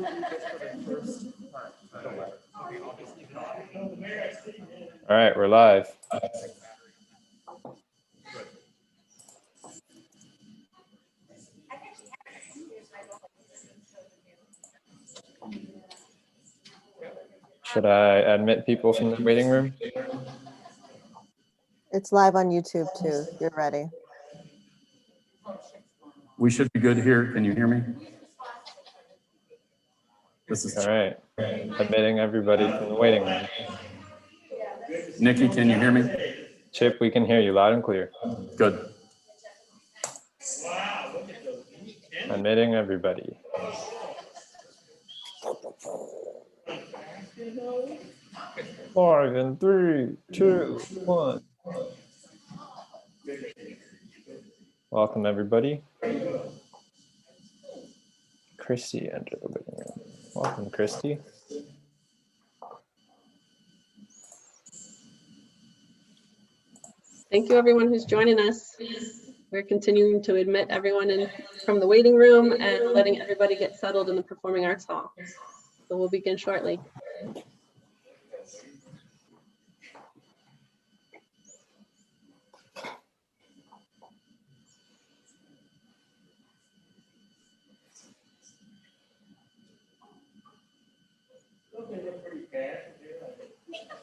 All right, we're live. Should I admit people from the waiting room? It's live on YouTube too. You're ready. We should be good here. Can you hear me? This is All right, admitting everybody from the waiting room. Nikki, can you hear me? Chip, we can hear you loud and clear. Good. Admitting everybody. Five and 3, 2, 1. Welcome everybody. Christy entered the waiting room. Welcome, Christy. Thank you, everyone who's joining us. We're continuing to admit everyone in from the waiting room and letting everybody get settled in the Performing Arts Hall. So we'll begin shortly.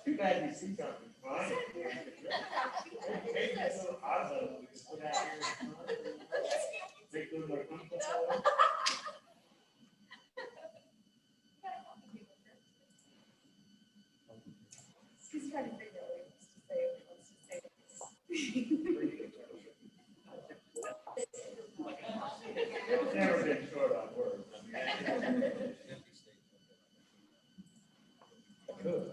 Too bad you see something funny. He's trying to figure out ways to say what he wants to say. It's never been short on words. Good.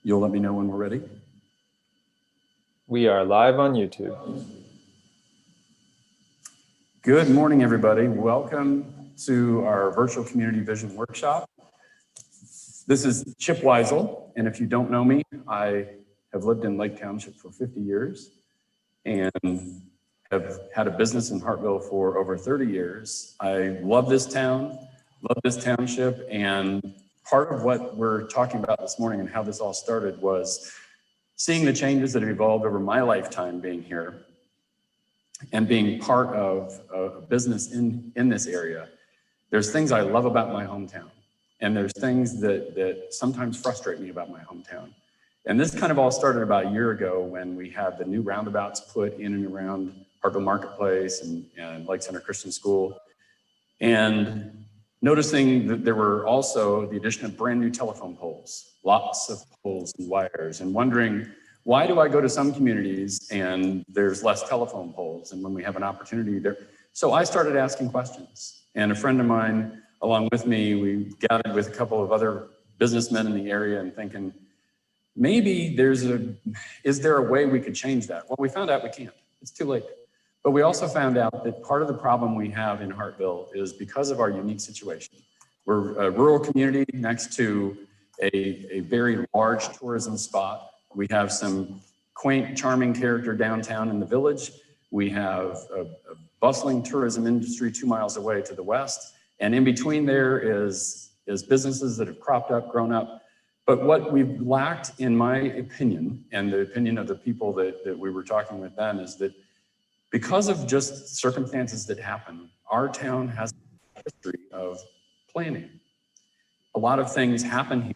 You'll let me know when we're ready. We are live on YouTube. Good morning, everybody. Welcome to our virtual community vision workshop. This is Chip Weisel, and if you don't know me, I have lived in Lake Township for 50 years and have had a business in Hartville for over 30 years. I love this town, love this township, and part of what we're talking about this morning and how this all started was seeing the changes that have evolved over my lifetime being here and being part of a business in this area. There's things I love about my hometown, and there's things that sometimes frustrate me about my hometown. And this kind of all started about a year ago when we had the new roundabouts put in and around Hartville Marketplace and Lake Center Christian School. And noticing that there were also the addition of brand new telephone poles, lots of poles and wires, and wondering, why do I go to some communities and there's less telephone poles, and when we have an opportunity there? So I started asking questions, and a friend of mine, along with me, we gathered with a couple of other businessmen in the area and thinking, maybe is there a way we could change that? Well, we found out we can't, it's too late. But we also found out that part of the problem we have in Hartville is because of our unique situation. We're a rural community next to a very large tourism spot. We have some quaint, charming character downtown in the village. We have a bustling tourism industry 2 miles away to the west. And in between there is businesses that have cropped up, grown up. But what we've lacked, in my opinion, and the opinion of the people that we were talking with then, is that because of just circumstances that happen, our town has a history of planning. A lot of things happen here,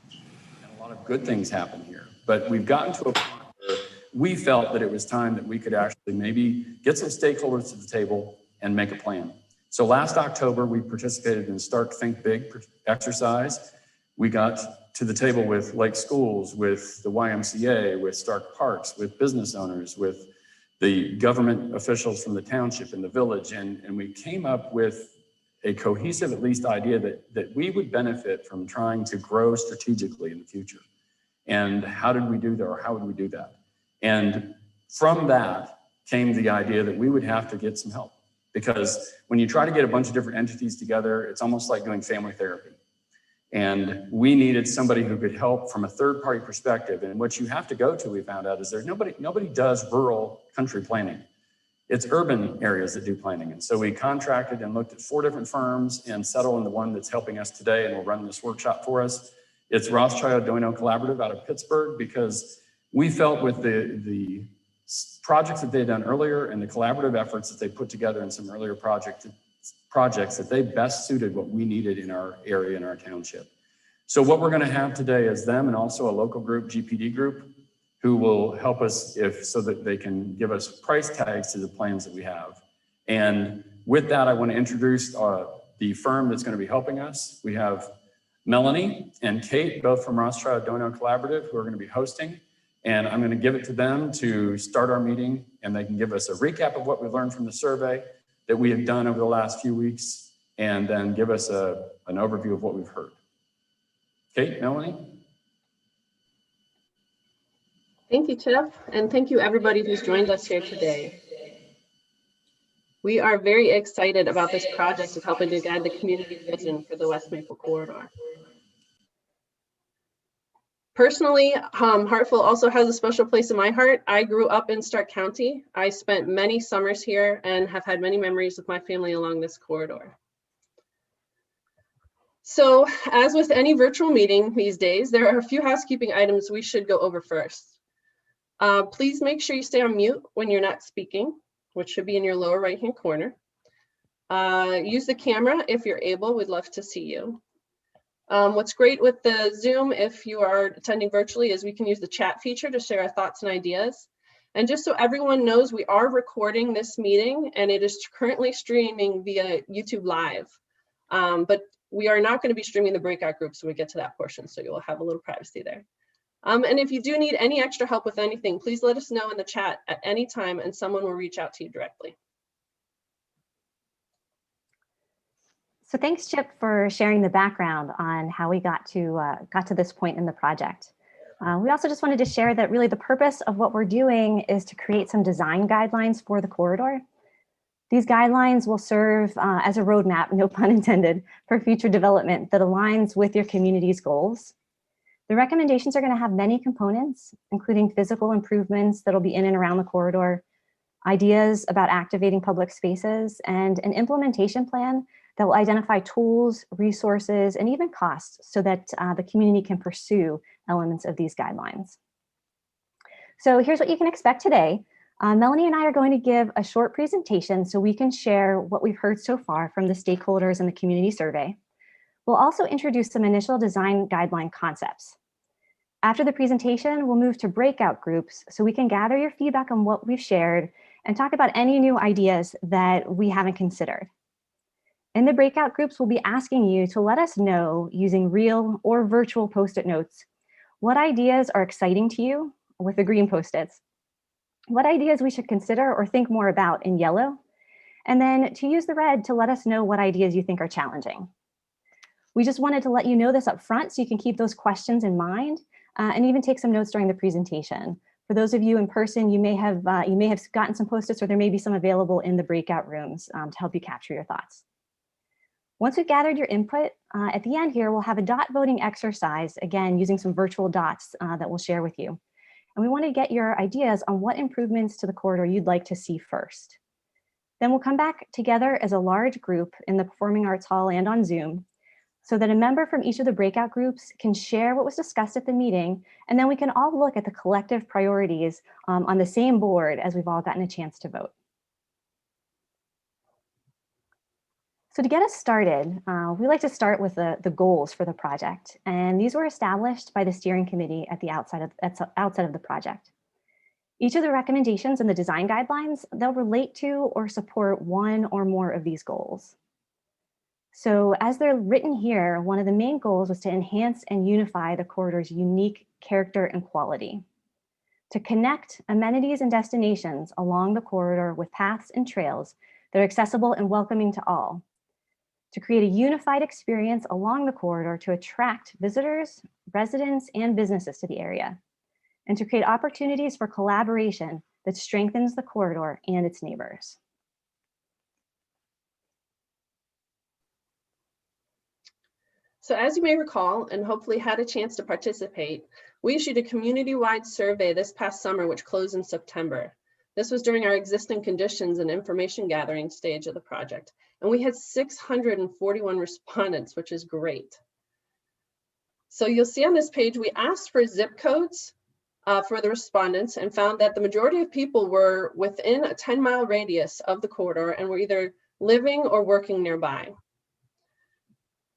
and a lot of good things happen here. But we've gotten to a point where we felt that it was time that we could actually maybe get some stakeholders to the table and make a plan. So last October, we participated in Stark Think Big exercise. We got to the table with Lake Schools, with the YMCA, with Stark Parks, with business owners, with the government officials from the township and the village, and we came up with a cohesive, at least, idea that we would benefit from trying to grow strategically in the future. And how did we do that, or how would we do that? And from that came the idea that we would have to get some help, because when you try to get a bunch of different entities together, it's almost like doing family therapy. And we needed somebody who could help from a third-party perspective. And what you have to go to, we found out, is there's nobody does rural country planning. It's urban areas that do planning. And so we contracted and looked at 4 different firms and settled on the one that's helping us today and will run this workshop for us. It's Rothschild Doyno Collaborative out of Pittsburgh, because we felt with the projects that they'd done earlier and the collaborative efforts that they put together in some earlier projects that they best suited what we needed in our area, in our township. So what we're going to have today is them, and also a local group, GPD group, who will help us so that they can give us price tags to the plans that we have. And with that, I want to introduce the firm that's going to be helping us. We have Melanie and Kate, both from Rothschild Doyno Collaborative, who are going to be hosting. And I'm going to give it to them to start our meeting, and they can give us a recap of what we learned from the survey that we have done over the last few weeks, and then give us an overview of what we've heard. Kate, Melanie? Thank you, Chip, and thank you everybody who's joined us here today. We are very excited about this project of helping to guide the community vision for the West Maple Corridor. Personally, Hartville also has a special place in my heart. I grew up in Stark County. I spent many summers here and have had many memories with my family along this corridor. So, as with any virtual meeting these days, there are a few housekeeping items we should go over first. Please make sure you stay on mute when you're not speaking, which should be in your lower right-hand corner. Use the camera if you're able. We'd love to see you. What's great with the Zoom, if you are attending virtually, is we can use the chat feature to share our thoughts and ideas. And just so everyone knows, we are recording this meeting and it is currently streaming via YouTube Live. But we are not going to be streaming the breakout groups when we get to that portion, so you'll have a little privacy there. And if you do need any extra help with anything, please let us know in the chat at any time and someone will reach out to you directly. So thanks, Chip, for sharing the background on how we got to this point in the project. We also just wanted to share that really the purpose of what we're doing is to create some design guidelines for the corridor. These guidelines will serve as a roadmap, no pun intended, for future development that aligns with your community's goals. The recommendations are going to have many components, including physical improvements that'll be in and around the corridor, ideas about activating public spaces, and an implementation plan that will identify tools, resources, and even costs so that the community can pursue elements of these guidelines. So here's what you can expect today. Melanie and I are going to give a short presentation so we can share what we've heard so far from the stakeholders in the community survey. We'll also introduce some initial design guideline concepts. After the presentation, we'll move to breakout groups so we can gather your feedback on what we've shared and talk about any new ideas that we haven't considered. In the breakout groups, we'll be asking you to let us know using real or virtual Post-it notes what ideas are exciting to you with the green Post-its, what ideas we should consider or think more about in yellow, and then to use the red to let us know what ideas you think are challenging. We just wanted to let you know this up front so you can keep those questions in mind and even take some notes during the presentation. For those of you in person, you may have gotten some Post-its, or there may be some available in the breakout rooms to help you capture your thoughts. Once we've gathered your input, at the end here, we'll have a dot voting exercise, again, using some virtual dots that we'll share with you. And we want to get your ideas on what improvements to the corridor you'd like to see first. Then we'll come back together as a large group in the Performing Arts Hall and on Zoom, so that a member from each of the breakout groups can share what was discussed at the meeting, and then we can all look at the collective priorities on the same board as we've all gotten a chance to vote. So to get us started, we like to start with the goals for the project, and these were established by the steering committee at the outset of the project. Each of the recommendations in the design guidelines, they'll relate to or support one or more of these goals. So as they're written here, one of the main goals was to enhance and unify the corridor's unique character and quality, to connect amenities and destinations along the corridor with paths and trails that are accessible and welcoming to all, to create a unified experience along the corridor to attract visitors, residents, and businesses to the area, and to create opportunities for collaboration that strengthens the corridor and its neighbors. So as you may recall, and hopefully had a chance to participate, we issued a community-wide survey this past summer, which closed in September. This was during our existing conditions and information gathering stage of the project. And we had 641 respondents, which is great. So you'll see on this page, we asked for zip codes for the respondents and found that the majority of people were within a 10-mile radius of the corridor and were either living or working nearby.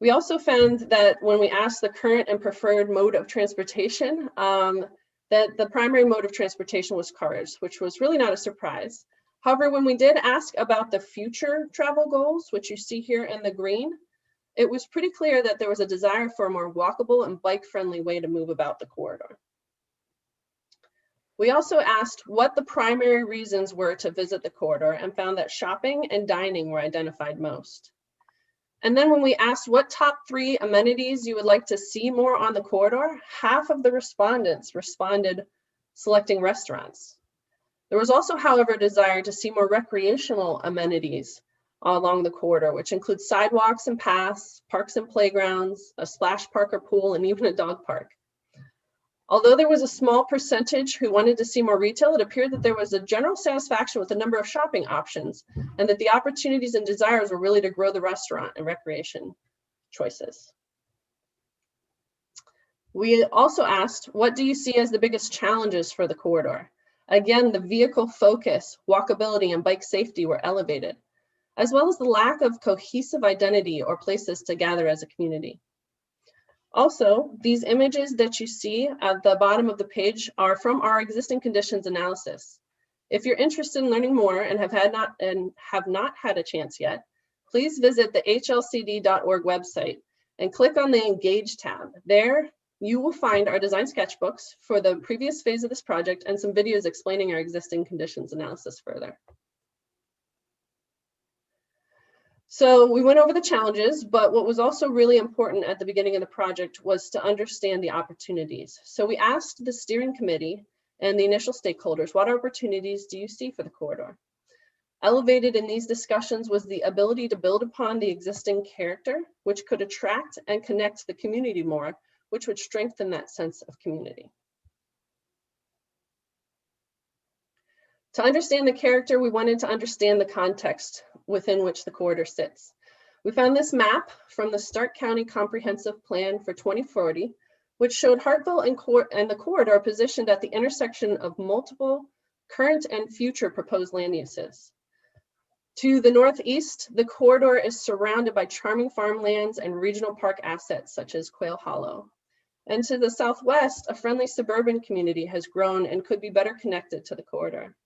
We also found that when we asked the current and preferred mode of transportation, that the primary mode of transportation was cars, which was really not a surprise. However, when we did ask about the future travel goals, which you see here in the green, it was pretty clear that there was a desire for a more walkable and bike-friendly way to move about the corridor. We also asked what the primary reasons were to visit the corridor and found that shopping and dining were identified most. And then when we asked what top 3 amenities you would like to see more on the corridor, half of the respondents responded selecting restaurants. There was also, however, a desire to see more recreational amenities along the corridor, which includes sidewalks and paths, parks and playgrounds, a splash park or pool, and even a dog park. Although there was a small percentage who wanted to see more retail, it appeared that there was a general satisfaction with the number of shopping options and that the opportunities and desires were really to grow the restaurant and recreation choices. We also asked, what do you see as the biggest challenges for the corridor? Again, the vehicle focus, walkability, and bike safety were elevated, as well as the lack of cohesive identity or places to gather as a community. Also, these images that you see at the bottom of the page are from our existing conditions analysis. If you're interested in learning more and have not had a chance yet, please visit the hlcd.org website and click on the Engage tab. There, you will find our design sketchbooks for the previous phase of this project and some videos explaining our existing conditions analysis further. So we went over the challenges, but what was also really important at the beginning of the project was to understand the opportunities. So we asked the steering committee and the initial stakeholders, what opportunities do you see for the corridor? Elevated in these discussions was the ability to build upon the existing character, which could attract and connect the community more, which would strengthen that sense of community. To understand the character, we wanted to understand the context within which the corridor sits. We found this map from the Stark County Comprehensive Plan for 2040, which showed Hartville and the corridor positioned at the intersection of multiple current and future proposed land uses. To the northeast, the corridor is surrounded by charming farmlands and regional park assets such as Quail Hollow. And to the southwest, a friendly suburban community has grown and could be better connected to the corridor.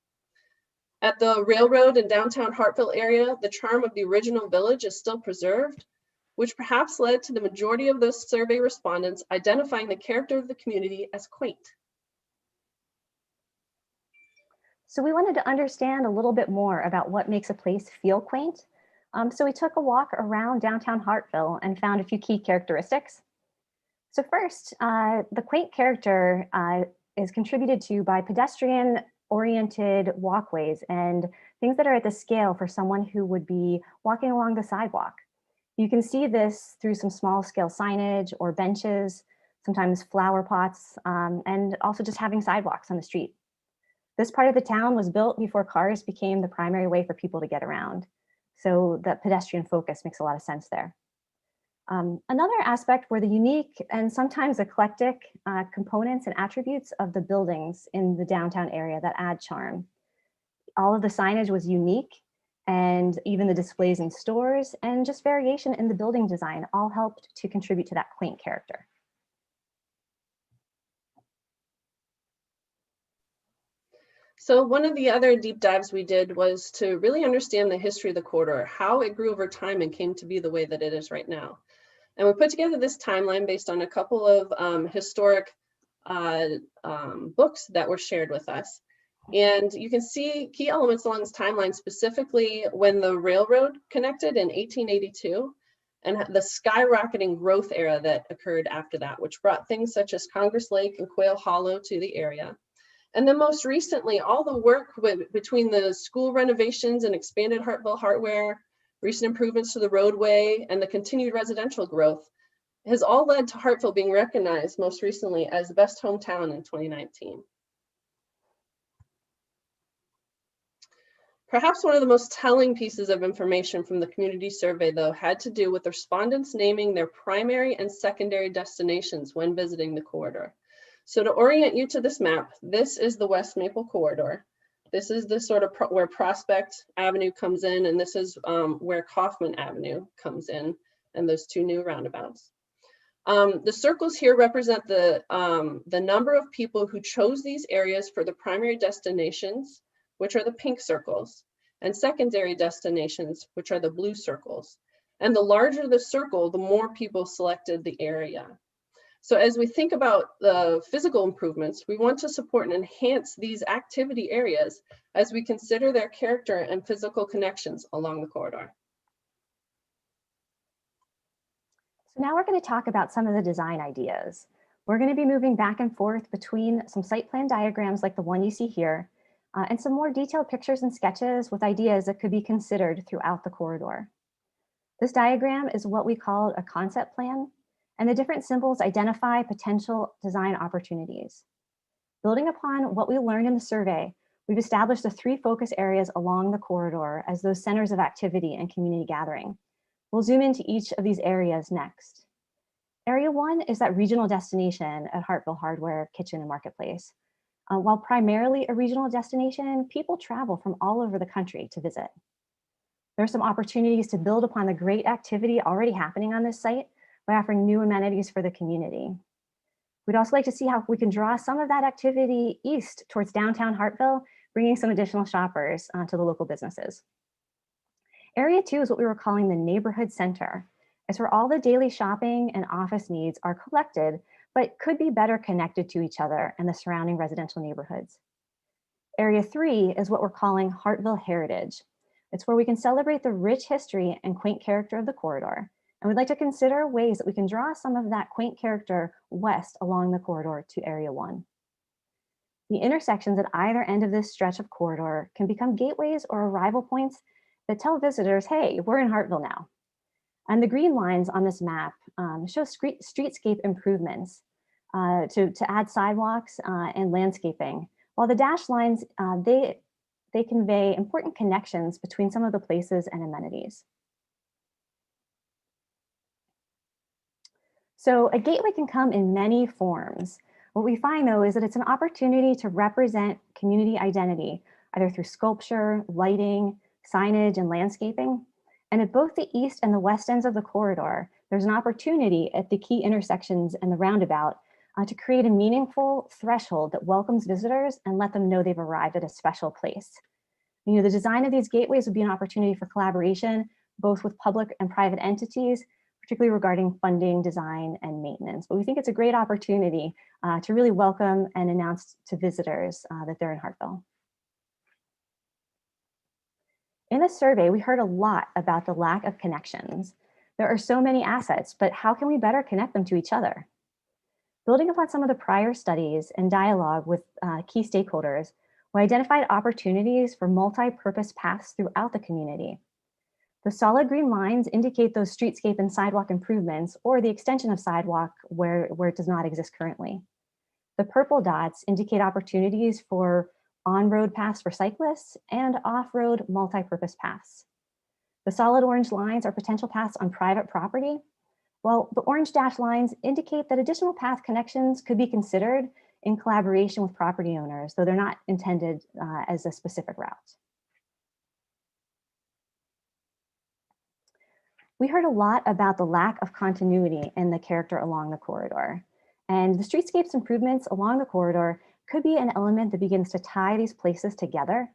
At the railroad and downtown Hartville area, the charm of the original village is still preserved, which perhaps led to the majority of those survey respondents identifying the character of the community as quaint. So we wanted to understand a little bit more about what makes a place feel quaint. So we took a walk around downtown Hartville and found a few key characteristics. So first, the quaint character is contributed to by pedestrian-oriented walkways and things that are at the scale for someone who would be walking along the sidewalk. You can see this through some small-scale signage or benches, sometimes flower pots, and also just having sidewalks on the street. This part of the town was built before cars became the primary way for people to get around. So that pedestrian focus makes a lot of sense there. Another aspect were the unique and sometimes eclectic components and attributes of the buildings in the downtown area that add charm. All of the signage was unique, and even the displays in stores and just variation in the building design all helped to contribute to that quaint character. So one of the other deep dives we did was to really understand the history of the corridor, how it grew over time and came to be the way that it is right now. And we put together this timeline based on a couple of historic books that were shared with us. And you can see key elements along this timeline, specifically when the railroad connected in 1882, and the skyrocketing growth era that occurred after that, which brought things such as Congress Lake and Quail Hollow to the area. And then most recently, all the work between the school renovations and expanded Hartville hardware, recent improvements to the roadway, and the continued residential growth has all led to Hartville being recognized most recently as the best hometown in 2019. Perhaps one of the most telling pieces of information from the community survey, though, had to do with respondents naming their primary and secondary destinations when visiting the corridor. So to orient you to this map, this is the West Maple corridor. This is the sort of where Prospect Avenue comes in, and this is where Kaufman Avenue comes in, and those two new roundabouts. The circles here represent the number of people who chose these areas for the primary destinations, which are the pink circles, and secondary destinations, which are the blue circles. And the larger the circle, the more people selected the area. So as we think about the physical improvements, we want to support and enhance these activity areas as we consider their character and physical connections along the corridor. So now we're going to talk about some of the design ideas. We're going to be moving back and forth between some site plan diagrams like the one you see here, and some more detailed pictures and sketches with ideas that could be considered throughout the corridor. This diagram is what we call a concept plan, and the different symbols identify potential design opportunities. Building upon what we learned in the survey, we've established the 3 focus areas along the corridor as those centers of activity and community gathering. We'll zoom into each of these areas next. Area 1 is that regional destination at Hartville Hardware, Kitchen, and Marketplace. While primarily a regional destination, people travel from all over the country to visit. There are some opportunities to build upon the great activity already happening on this site by offering new amenities for the community. We'd also like to see how we can draw some of that activity east towards downtown Hartville, bringing some additional shoppers to the local businesses. Area 2 is what we were calling the neighborhood center. It's where all the daily shopping and office needs are collected, but could be better connected to each other and the surrounding residential neighborhoods. Area 3 is what we're calling Hartville Heritage. It's where we can celebrate the rich history and quaint character of the corridor. And we'd like to consider ways that we can draw some of that quaint character west along the corridor to Area 1. The intersections at either end of this stretch of corridor can become gateways or arrival points that tell visitors, hey, we're in Hartville now. And the green lines on this map show streetscape improvements to add sidewalks and landscaping, while the dashed lines, they convey important connections between some of the places and amenities. So a gateway can come in many forms. What we find, though, is that it's an opportunity to represent community identity, either through sculpture, lighting, signage, and landscaping. And at both the east and the west ends of the corridor, there's an opportunity at the key intersections and the roundabout to create a meaningful threshold that welcomes visitors and let them know they've arrived at a special place. You know, the design of these gateways would be an opportunity for collaboration, both with public and private entities, particularly regarding funding, design, and maintenance. But we think it's a great opportunity to really welcome and announce to visitors that they're in Hartville. In the survey, we heard a lot about the lack of connections. There are so many assets, but how can we better connect them to each other? Building upon some of the prior studies and dialogue with key stakeholders, we identified opportunities for multi-purpose paths throughout the community. The solid green lines indicate those streetscape and sidewalk improvements or the extension of sidewalk where it does not exist currently. The purple dots indicate opportunities for on-road paths for cyclists and off-road multi-purpose paths. The solid orange lines are potential paths on private property, while the orange dashed lines indicate that additional path connections could be considered in collaboration with property owners, though they're not intended as a specific route. We heard a lot about the lack of continuity in the character along the corridor, and the streetscapes improvements along the corridor could be an element that begins to tie these places together.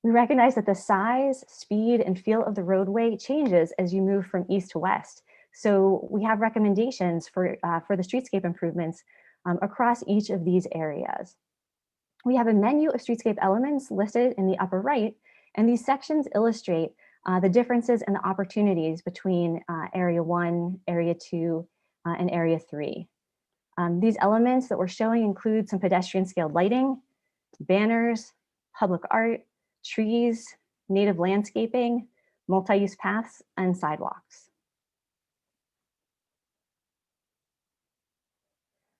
We recognize that the size, speed, and feel of the roadway changes as you move from east to west. So we have recommendations for the streetscape improvements across each of these areas. We have a menu of streetscape elements listed in the upper right, and these sections illustrate the differences and the opportunities between Area 1, Area 2, and Area 3. These elements that we're showing include some pedestrian scaled lighting, banners, public art, trees, native landscaping, multi-use paths, and sidewalks.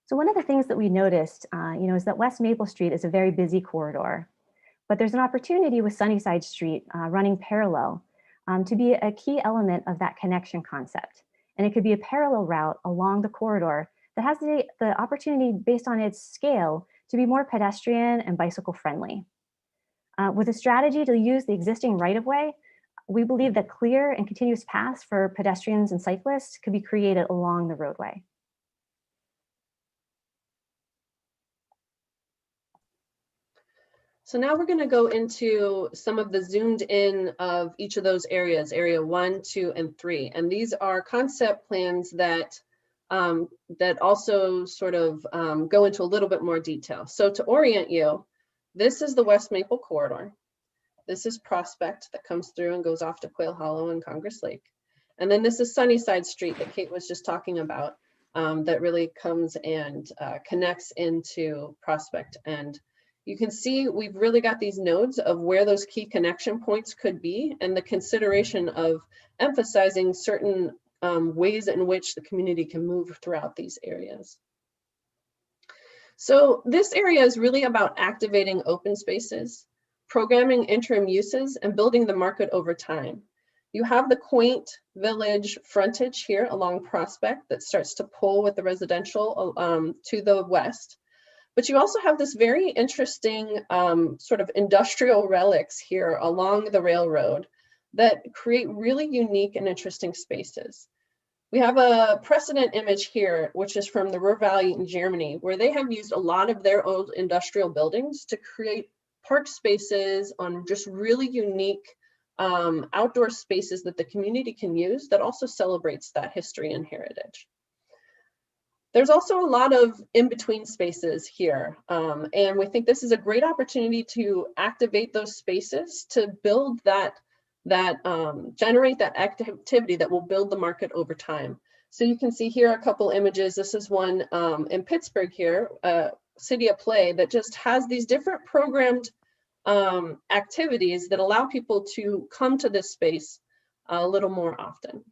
So one of the things that we noticed, is that West Maple Street is a very busy corridor, but there's an opportunity with Sunnyside Street running parallel to be a key element of that connection concept. And it could be a parallel route along the corridor that has the opportunity, based on its scale, to be more pedestrian and bicycle friendly. With a strategy to use the existing right-of-way, we believe that clear and continuous paths for pedestrians and cyclists could be created along the roadway. So now we're going to go into some of the zoomed in of each of those areas, area 1, 2, and 3. And these are concept plans that, that also sort of go into a little bit more detail. So to orient you, this is the West Maple corridor. This is Prospect that comes through and goes off to Quail Hollow and Congress Lake. And then this is Sunnyside Street that Kate was just talking about, that really comes and connects into Prospect. And you can see we've really got these nodes of where those key connection points could be, and the consideration of emphasizing certain ways in which the community can move throughout these areas. So this area is really about activating open spaces, programming interim uses, and building the market over time. You have the quaint village frontage here along Prospect that starts to pull with the residential to the west. But you also have this very interesting sort of industrial relics here along the railroad that create really unique and interesting spaces. We have a precedent image here, which is from the Ruhr Valley in Germany, where they have used a lot of their old industrial buildings to create park spaces on just really unique outdoor spaces that the community can use that also celebrates that history and heritage. There's also a lot of in-between spaces here, and we think this is a great opportunity to activate those spaces to build generate that activity that will build the market over time. So you can see here a couple images. This is one in Pittsburgh here, City of Play, that just has these different programmed activities that allow people to come to this space a little more often.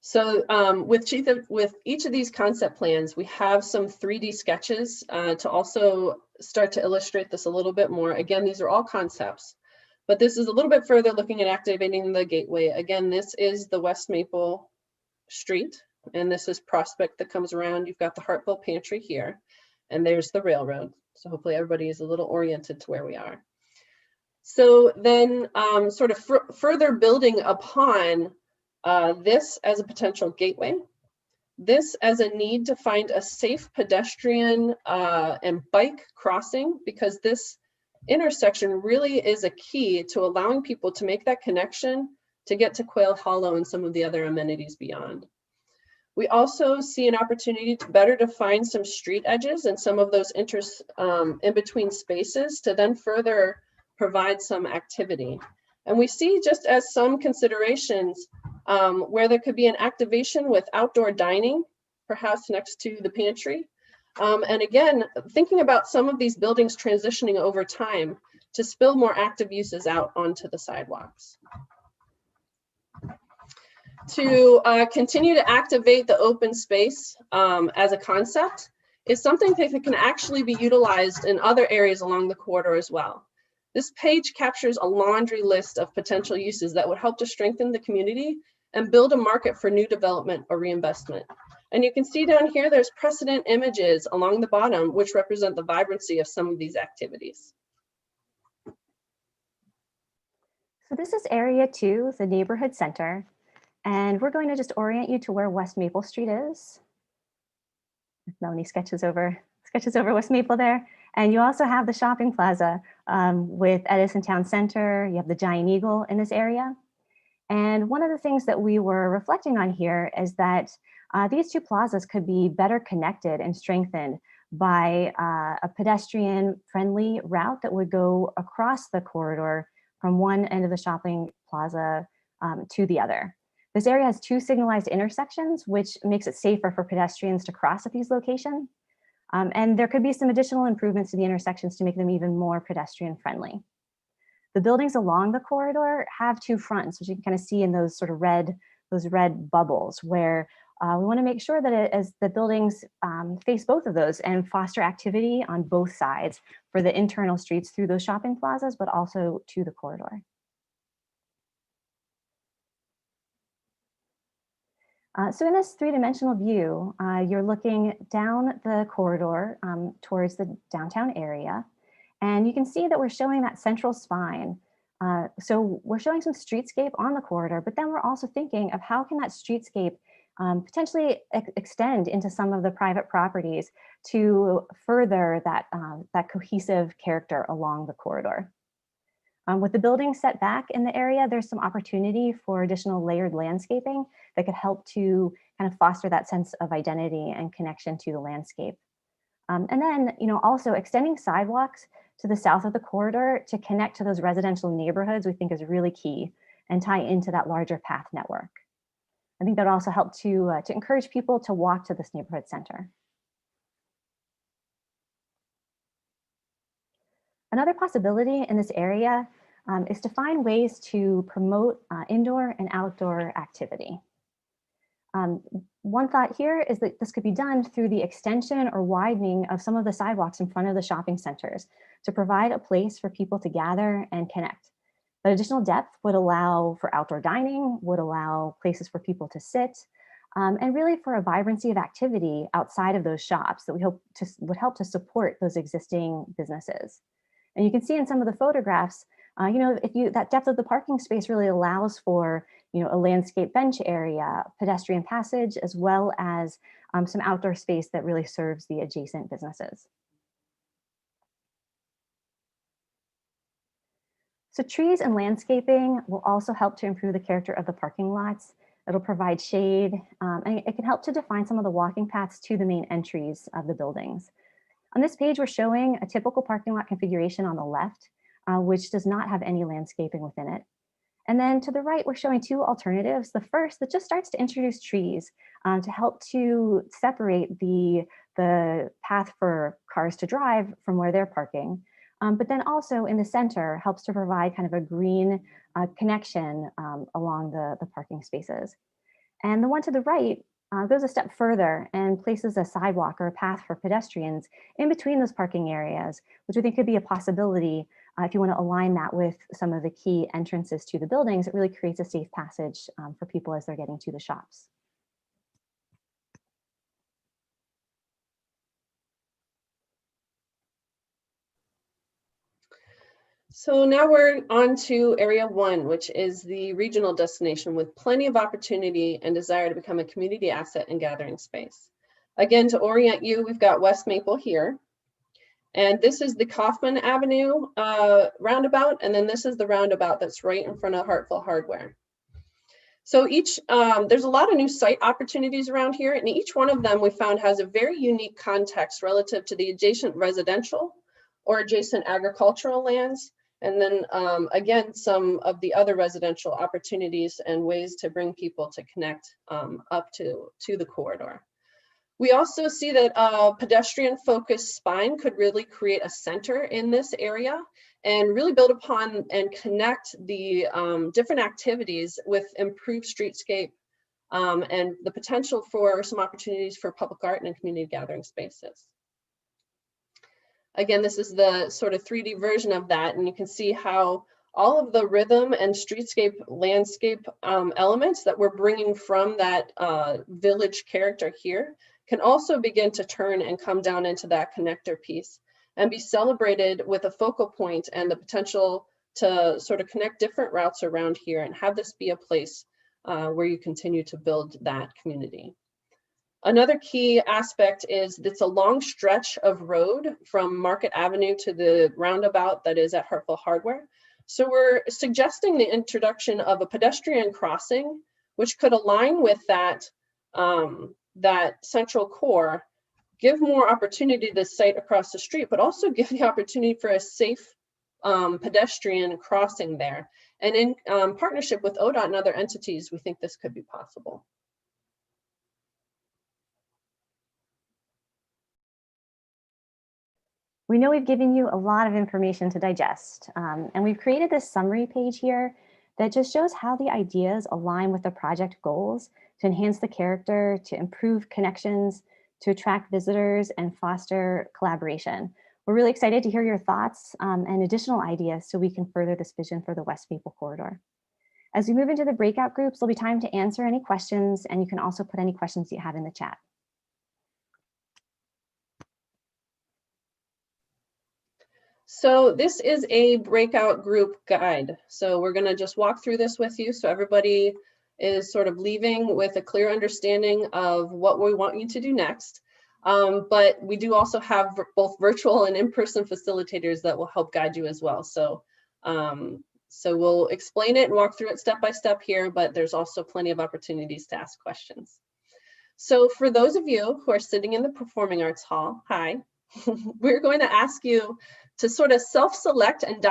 So with each of these concept plans, we have some 3D sketches to also start to illustrate this a little bit more. Again, these are all concepts, but this is a little bit further looking at activating the gateway. Again, this is the West Maple Street, and this is Prospect that comes around. You've got the HARTVILLE Pantry here, and there's the railroad. So hopefully everybody is a little oriented to where we are. So then sort of further building upon this as a potential gateway, this as a need to find a safe pedestrian and bike crossing, because this intersection really is a key to allowing people to make that connection to get to Quail Hollow and some of the other amenities beyond. We also see an opportunity to better define some street edges and some of those in between spaces to then further provide some activity. And we see, just as some considerations, where there could be an activation with outdoor dining, perhaps next to the pantry. And again, thinking about some of these buildings transitioning over time to spill more active uses out onto the sidewalks. To continue to activate the open space as a concept is something that can actually be utilized in other areas along the corridor as well. This page captures a laundry list of potential uses that would help to strengthen the community and build a market for new development or reinvestment. And you can see down here, there's precedent images along the bottom, which represent the vibrancy of some of these activities. So this is Area 2, the neighborhood center. And we're going to just orient you to where West Maple Street is. Melanie sketches over West Maple there. And you also have the shopping plaza with Edison Town Center. You have the Giant Eagle in this area. And one of the things that we were reflecting on here is that these two plazas could be better connected and strengthened by a pedestrian-friendly route that would go across the corridor from one end of the shopping plaza to the other. This area has 2 signalized intersections, which makes it safer for pedestrians to cross at these locations. And there could be some additional improvements to the intersections to make them even more pedestrian-friendly. The buildings along the corridor have 2 fronts, which you can kind of see in those sort of red bubbles, where we want to make sure that as the buildings face both of those and foster activity on both sides for the internal streets through those shopping plazas, but also to the corridor. So in this 3-dimensional view, you're looking down the corridor towards the downtown area, and you can see that we're showing that central spine. So we're showing some streetscape on the corridor, but then we're also thinking of how can that streetscape potentially extend into some of the private properties to further that, that cohesive character along the corridor. With the building set back in the area, there's some opportunity for additional layered landscaping that could help to kind of foster that sense of identity and connection to the landscape. And then, also extending sidewalks to the south of the corridor to connect to those residential neighborhoods, we think is really key and tie into that larger path network. I think that also help to encourage people to walk to this neighborhood center. Another possibility in this area is to find ways to promote indoor and outdoor activity. One thought here is that this could be done through the extension or widening of some of the sidewalks in front of the shopping centers to provide a place for people to gather and connect. That additional depth would allow for outdoor dining, would allow places for people to sit, and really for a vibrancy of activity outside of those shops that we hope would help to support those existing businesses. And you can see in some of the photographs, that depth of the parking space really allows for, a landscape bench area, pedestrian passage, as well as some outdoor space that really serves the adjacent businesses. So trees and landscaping will also help to improve the character of the parking lots. It'll provide shade, and it can help to define some of the walking paths to the main entries of the buildings. On this page, we're showing a typical parking lot configuration on the left, which does not have any landscaping within it. And then to the right, we're showing 2 alternatives. The first that just starts to introduce trees to help to separate the path for cars to drive from where they're parking. But then also in the center helps to provide kind of a green connection along the parking spaces. And the one to the right goes a step further and places a sidewalk or a path for pedestrians in between those parking areas, which we think could be a possibility if you want to align that with some of the key entrances to the buildings. It really creates a safe passage for people as they're getting to the shops. So now we're on to area 1, which is the regional destination with plenty of opportunity and desire to become a community asset and gathering space. Again, to orient you, we've got West Maple here. And this is the Kaufman Avenue roundabout. And then this is the roundabout that's right in front of HARTVILLE Hardware. So there's a lot of new site opportunities around here, and each one of them we found has a very unique context relative to the adjacent residential or adjacent agricultural lands. And then again, some of the other residential opportunities and ways to bring people to connect up to the corridor. We also see that a pedestrian focused spine could really create a center in this area and really build upon and connect the different activities with improved streetscape and the potential for some opportunities for public art and community gathering spaces. Again, this is the sort of 3D version of that, and you can see how all of the rhythm and streetscape landscape elements that we're bringing from that village character here can also begin to turn and come down into that connector piece and be celebrated with a focal point and the potential to sort of connect different routes around here and have this be a place where you continue to build that community. Another key aspect is it's a long stretch of road from Market Avenue to the roundabout that is at HARTVILLE Hardware. So we're suggesting the introduction of a pedestrian crossing, which could align with that, that central core give more opportunity to the site across the street, but also give the opportunity for a safe pedestrian crossing there. And in partnership with ODOT and other entities, we think this could be possible. We know we've given you a lot of information to digest, and we've created this summary page here that just shows how the ideas align with the project goals to enhance the character, to improve connections, to attract visitors and foster collaboration. We're really excited to hear your thoughts and additional ideas so we can further this vision for the West Maple Corridor. As we move into the breakout groups, there'll be time to answer any questions, and you can also put any questions you have in the chat. So this is a breakout group guide. So we're going to just walk through this with you so everybody is sort of leaving with a clear understanding of what we want you to do next. But we do also have both virtual and in-person facilitators that will help guide you as well. So, so we'll explain it and walk through it step by step here, but there's also plenty of opportunities to ask questions. So for those of you who are sitting in the Performing Arts Hall, hi, we're going to ask you to sort of self-select and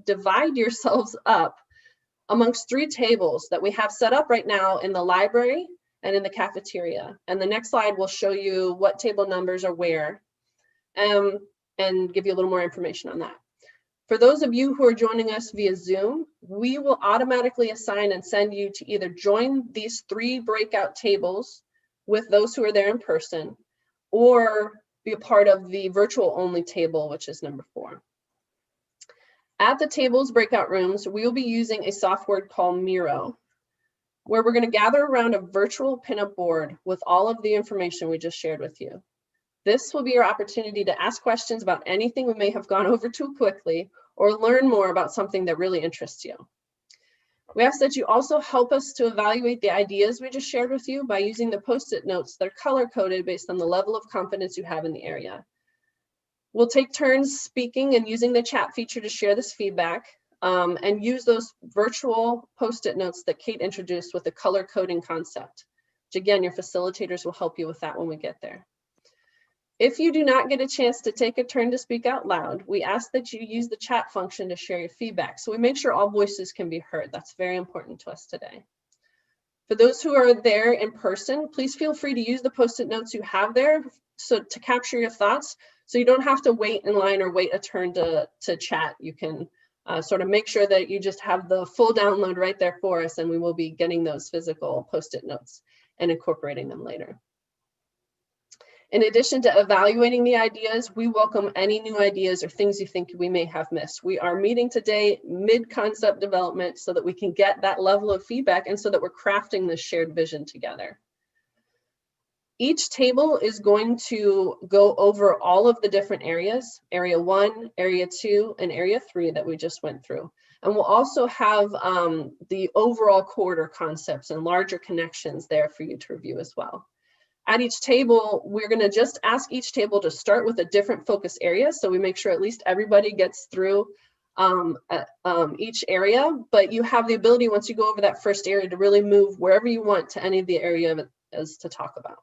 divide yourselves up amongst 3 tables that we have set up right now in the library and in the cafeteria. And the next slide will show you what table numbers are where, and give you a little more information on that. For those of you who are joining us via Zoom, we will automatically assign and send you to either join these 3 breakout tables with those who are there in person, or be a part of the virtual only table, which is number 4. At the tables breakout rooms, we will be using a software called Miro, where we're going to gather around a virtual pinup board with all of the information we just shared with you. This will be your opportunity to ask questions about anything we may have gone over too quickly, or learn more about something that really interests you. We ask that you also help us to evaluate the ideas we just shared with you by using the Post-it notes that are color-coded based on the level of confidence you have in the area. We'll take turns speaking and using the chat feature to share this feedback, and use those virtual Post-it notes that Kate introduced with the color coding concept, which again, your facilitators will help you with that when we get there. If you do not get a chance to take a turn to speak out loud, we ask that you use the chat function to share your feedback, so we make sure all voices can be heard. That's very important to us today. For those who are there in person, please feel free to use the Post-it notes you have there so to capture your thoughts, so you don't have to wait in line or wait a turn to chat. You can sort of make sure that you just have the full download right there for us, and we will be getting those physical Post-it notes and incorporating them later. In addition to evaluating the ideas, we welcome any new ideas or things you think we may have missed. We are meeting today mid-concept development so that we can get that level of feedback and so that we're crafting this shared vision together. Each table is going to go over all of the different areas, Area 1, Area 2, and Area 3 that we just went through. And we'll also have the overall corridor concepts and larger connections there for you to review as well. At each table, we're going to just ask each table to start with a different focus area, so we make sure at least everybody gets through each area, but you have the ability, once you go over that first area, to really move wherever you want to any of the areas to talk about.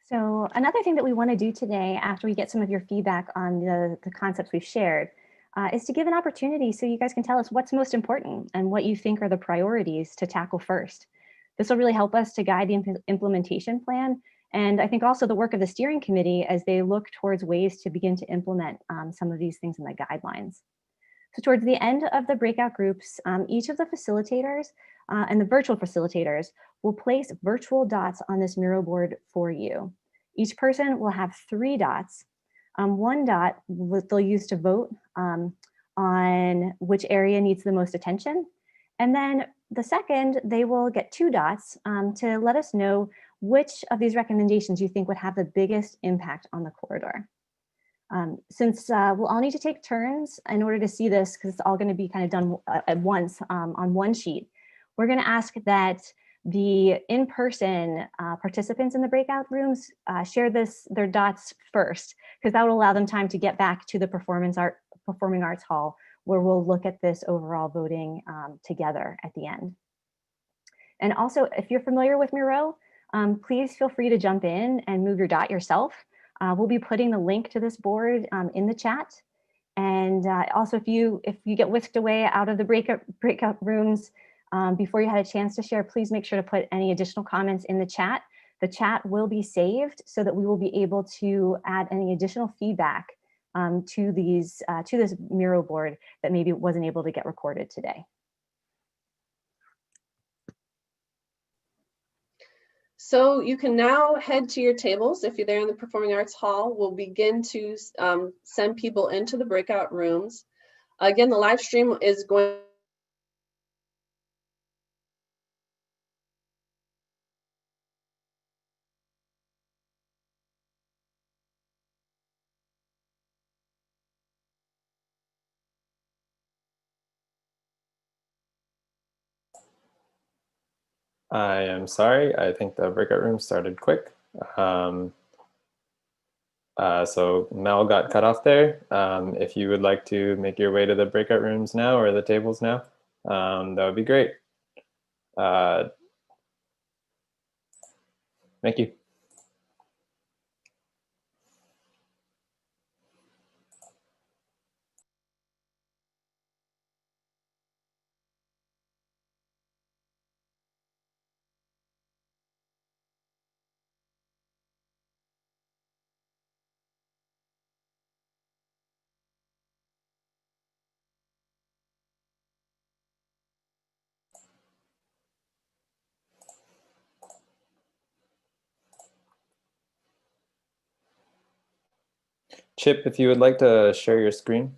So another thing that we want to do today, after we get some of your feedback on the concepts we've shared, is to give an opportunity so you guys can tell us what's most important and what you think are the priorities to tackle first. This will really help us to guide the implementation plan, and I think also the work of the steering committee as they look towards ways to begin to implement some of these things in the guidelines. So towards the end of the breakout groups, each of the facilitators and the virtual facilitators will place virtual dots on this Miro board for you. Each person will have 3 dots. 1 dot they'll use to vote on which area needs the most attention. And then the second, they will get 2 dots to let us know which of these recommendations you think would have the biggest impact on the corridor. Since we'll all need to take turns in order to see this, because it's all going to be kind of done at once on one sheet, we're going to ask that the in-person participants in the breakout rooms share their dots first, because that will allow them time to get back to the Performing Arts Hall, where we'll look at this overall voting together at the end. And also, if you're familiar with Miro, please feel free to jump in and move your dot yourself. We'll be putting the link to this board in the chat. And also, if you get whisked away out of the breakout rooms before you had a chance to share, please make sure to put any additional comments in the chat. The chat will be saved so that we will be able to add any additional feedback to this Miro board that maybe wasn't able to get recorded today. So you can now head to your tables. If you're there in the Performing Arts Hall, we'll begin to send people into the breakout rooms. Again, the live stream is going. I am sorry. I think the breakout room started quick. So Mel got cut off there. If you would like to make your way to the breakout rooms now or the tables now, that would be great. Thank you. Chip, if you would like to share your screen.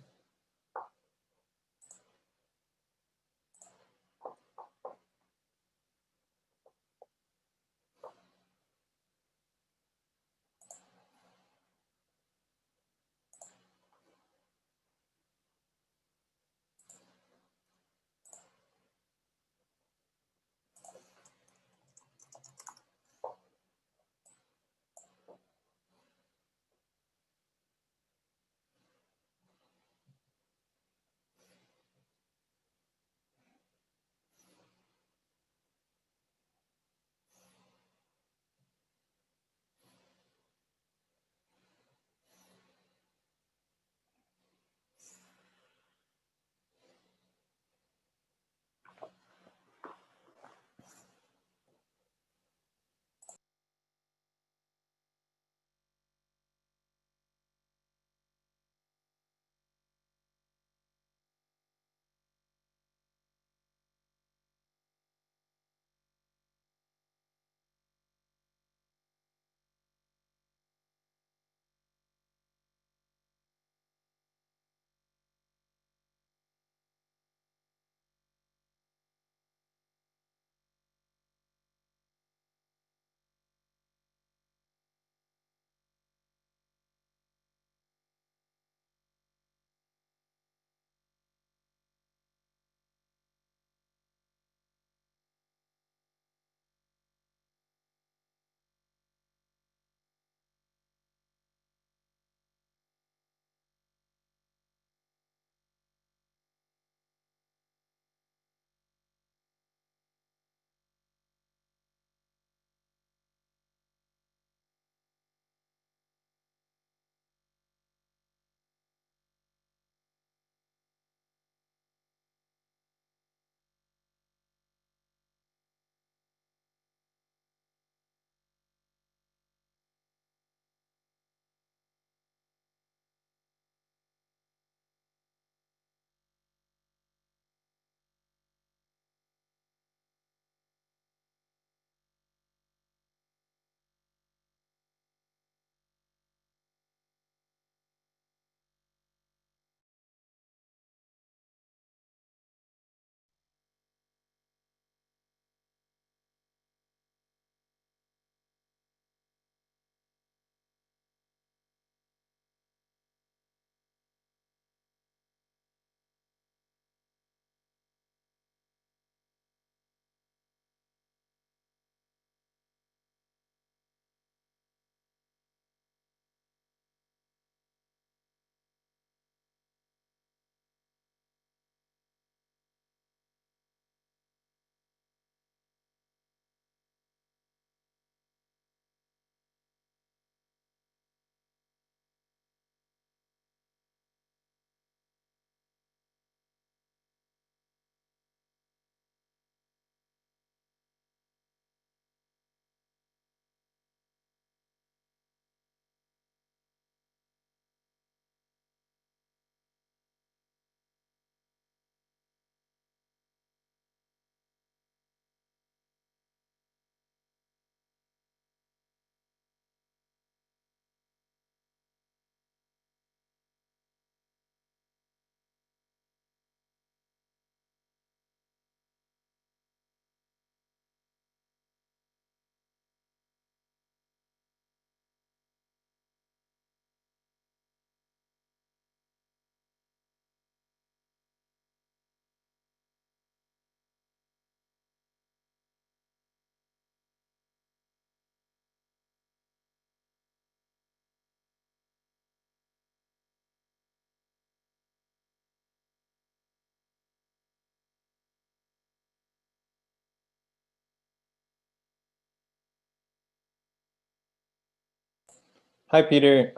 Hi, Peter.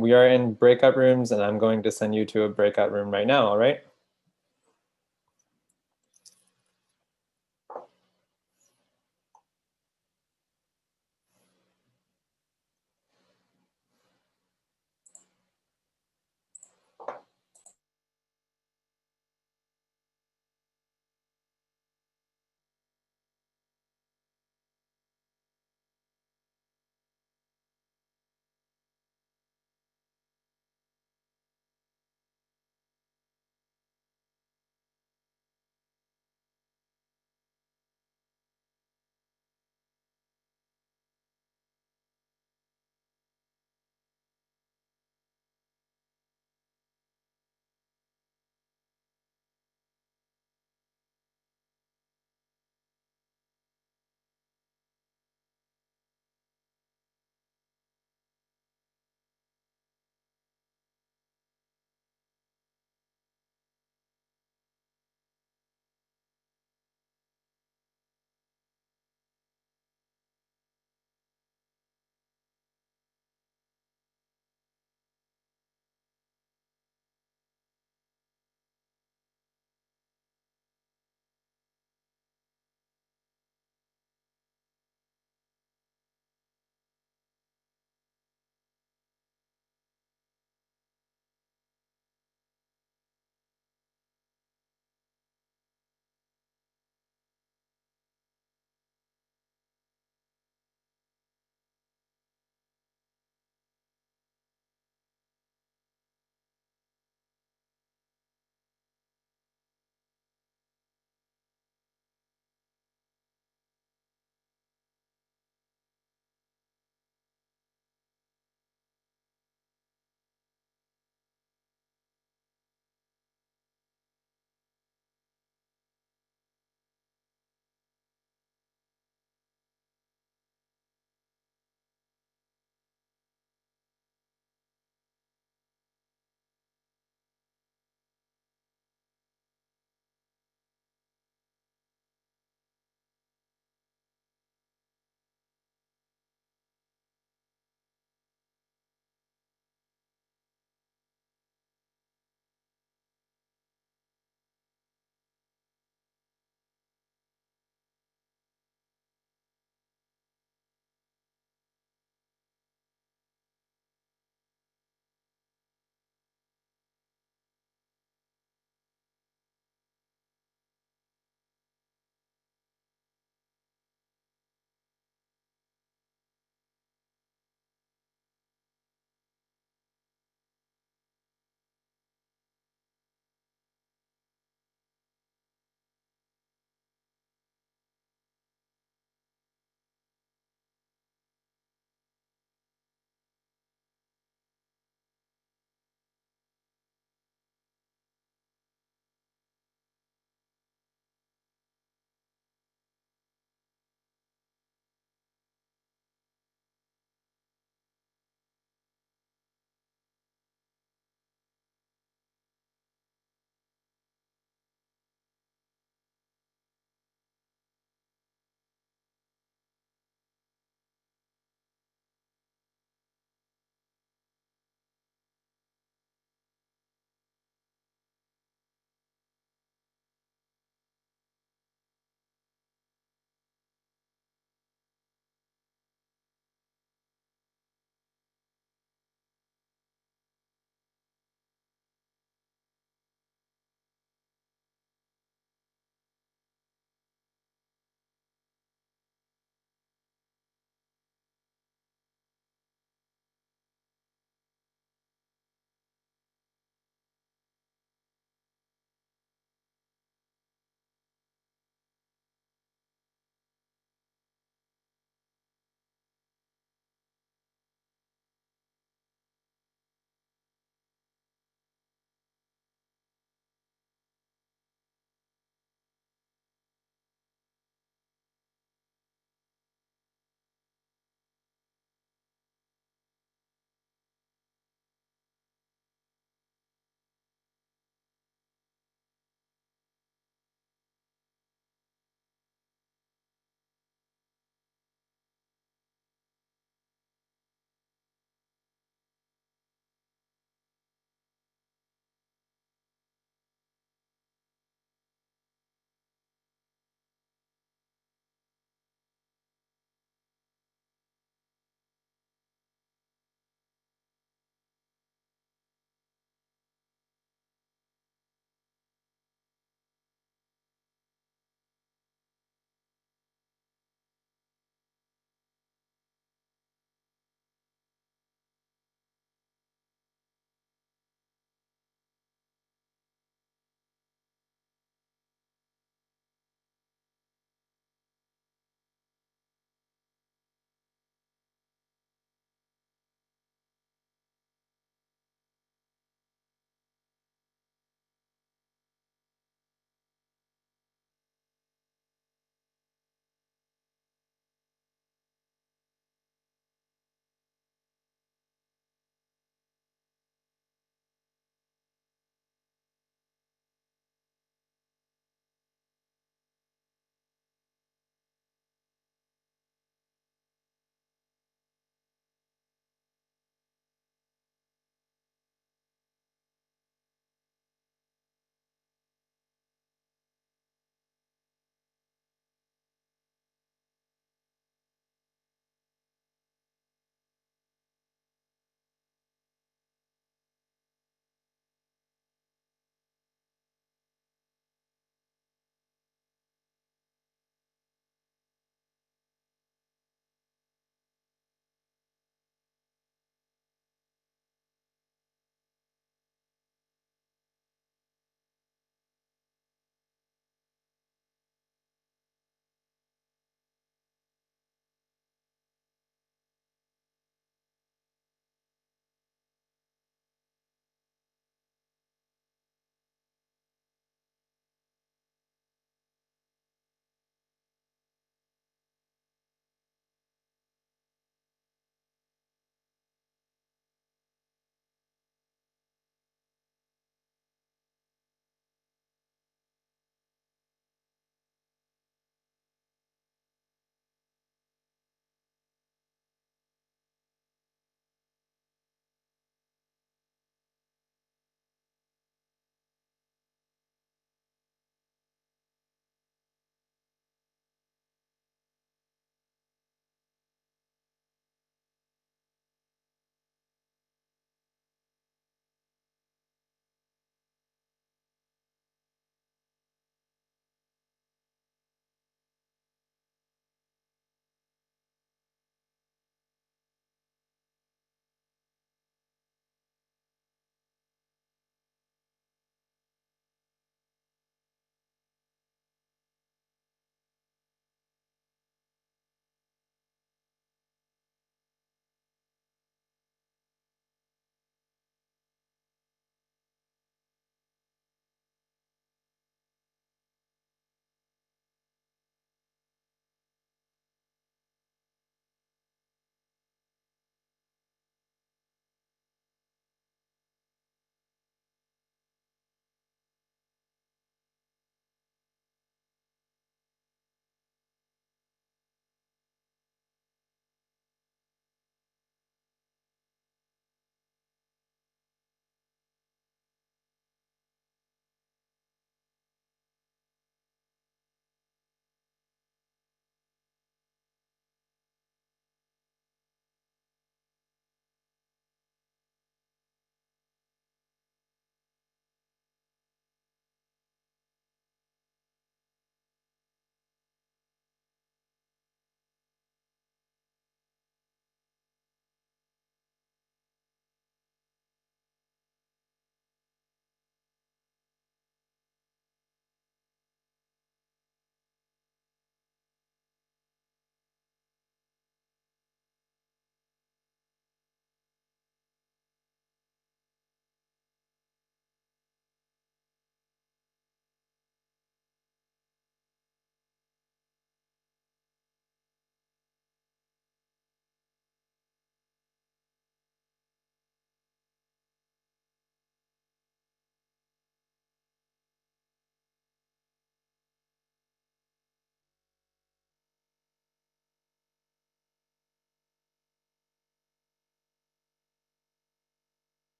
We are in breakout rooms, and I'm going to send you to a breakout room right now, all right?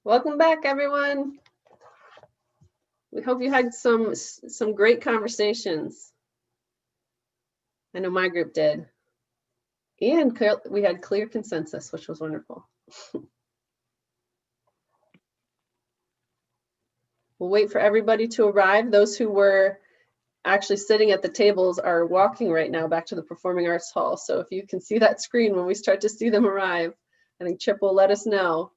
Welcome back, everyone. We hope you had some great conversations. I know my group did. And we had clear consensus, which was wonderful. We'll wait for everybody to arrive. Those who were actually sitting at the tables are walking right now back to the Performing Arts Hall. So if you can see that screen when we start to see them arrive, I think Chip will let us know.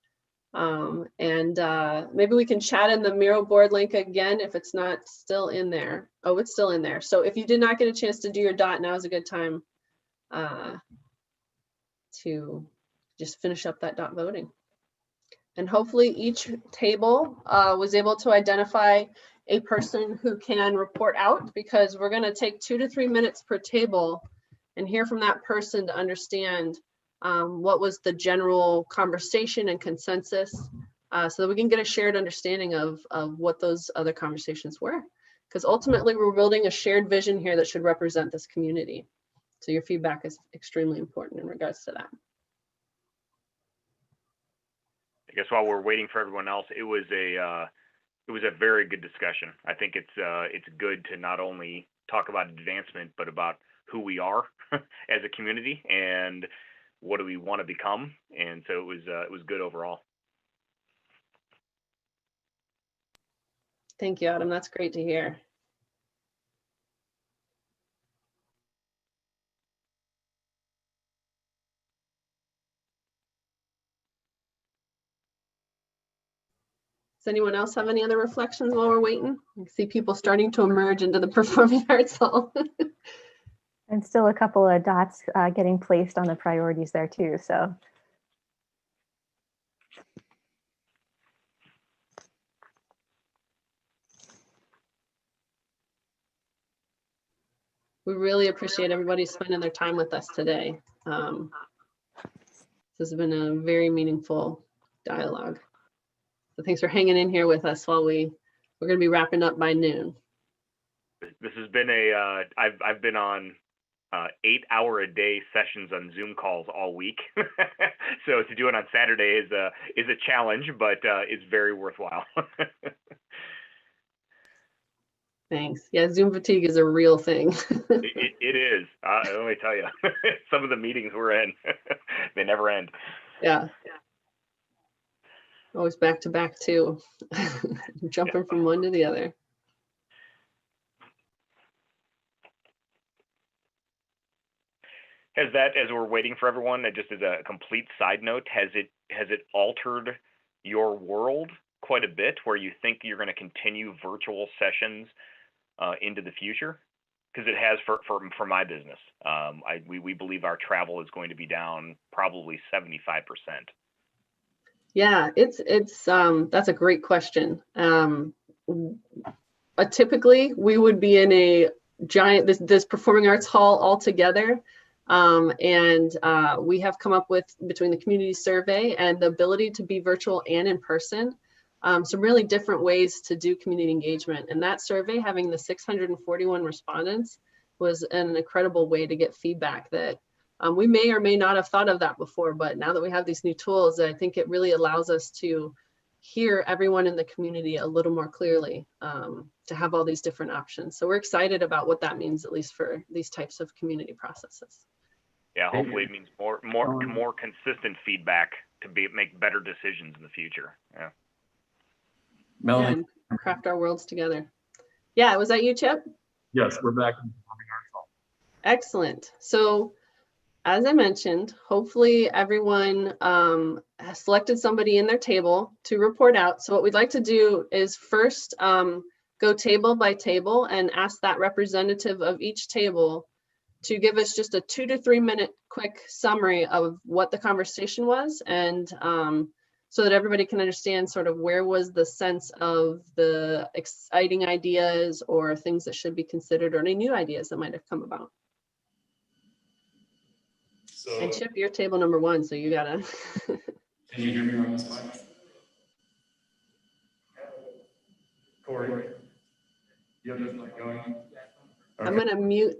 Maybe we can chat in the Miro board link again if it's not still in there. Oh, it's still in there. So if you did not get a chance to do your dot, now is a good time to just finish up that dot voting. And hopefully each table was able to identify a person who can report out, because we're going to take 2 to 3 minutes per table and hear from that person to understand what was the general conversation and consensus, so that we can get a shared understanding of what those other conversations were. Because ultimately we're building a shared vision here that should represent this community. So your feedback is extremely important in regards to that. I guess while we're waiting for everyone else, it was a very good discussion. I think it's good to not only talk about advancement, but about who we are as a community and what do we want to become. And so it was good overall. Thank you, Adam. That's great to hear. Does anyone else have any other reflections while we're waiting? I see people starting to emerge into the Performing Arts Hall. And still a couple of dots getting placed on the priorities there too, so. We really appreciate everybody spending their time with us today. This has been a very meaningful dialogue. So thanks for hanging in here with us while we're going to be wrapping up by noon. This has been I've been on 8-hour-a-day sessions on Zoom calls all week. So to do it on Saturday is a challenge, but it's very worthwhile. Thanks. Yeah, Zoom fatigue is a real thing. It is. Let me tell you, some of the meetings we're in, they never end. Yeah. Always back to back too. Jumping from one to the other. Has that, as we're waiting for everyone, just as a complete side note, has it altered your world quite a bit, where you think you're going to continue virtual sessions into the future? Because it has for my business. We believe our travel is going to be down probably 75%. Yeah, that's a great question. Typically, we would be in a giant this Performing Arts Hall all together. We have come up with, between the community survey and the ability to be virtual and in person, some really different ways to do community engagement. And that survey, having the 641 respondents, was an incredible way to get feedback that we may or may not have thought of that before, but now that we have these new tools, I think it really allows us to hear everyone in the community a little more clearly, to have all these different options. So we're excited about what that means, at least for these types of community processes. Yeah, hopefully it means more consistent feedback to make better decisions in the future. Yeah. Melanie? And craft our worlds together. Yeah, was that you, Chip? Yes, we're back in Performing Arts Hall. Excellent. So as I mentioned, hopefully everyone has selected somebody in their table to report out. So what we'd like to do is first go table by table and ask that representative of each table to give us just a 2 to 3 minute quick summary of what the conversation was, and so that everybody can understand sort of where was the sense of the exciting ideas or things that should be considered, or any new ideas that might have come about. So, and Chip, you're table number 1, so you gotta. Can you hear me on this mic? Corey, you have this mic going? Okay. I'm gonna mute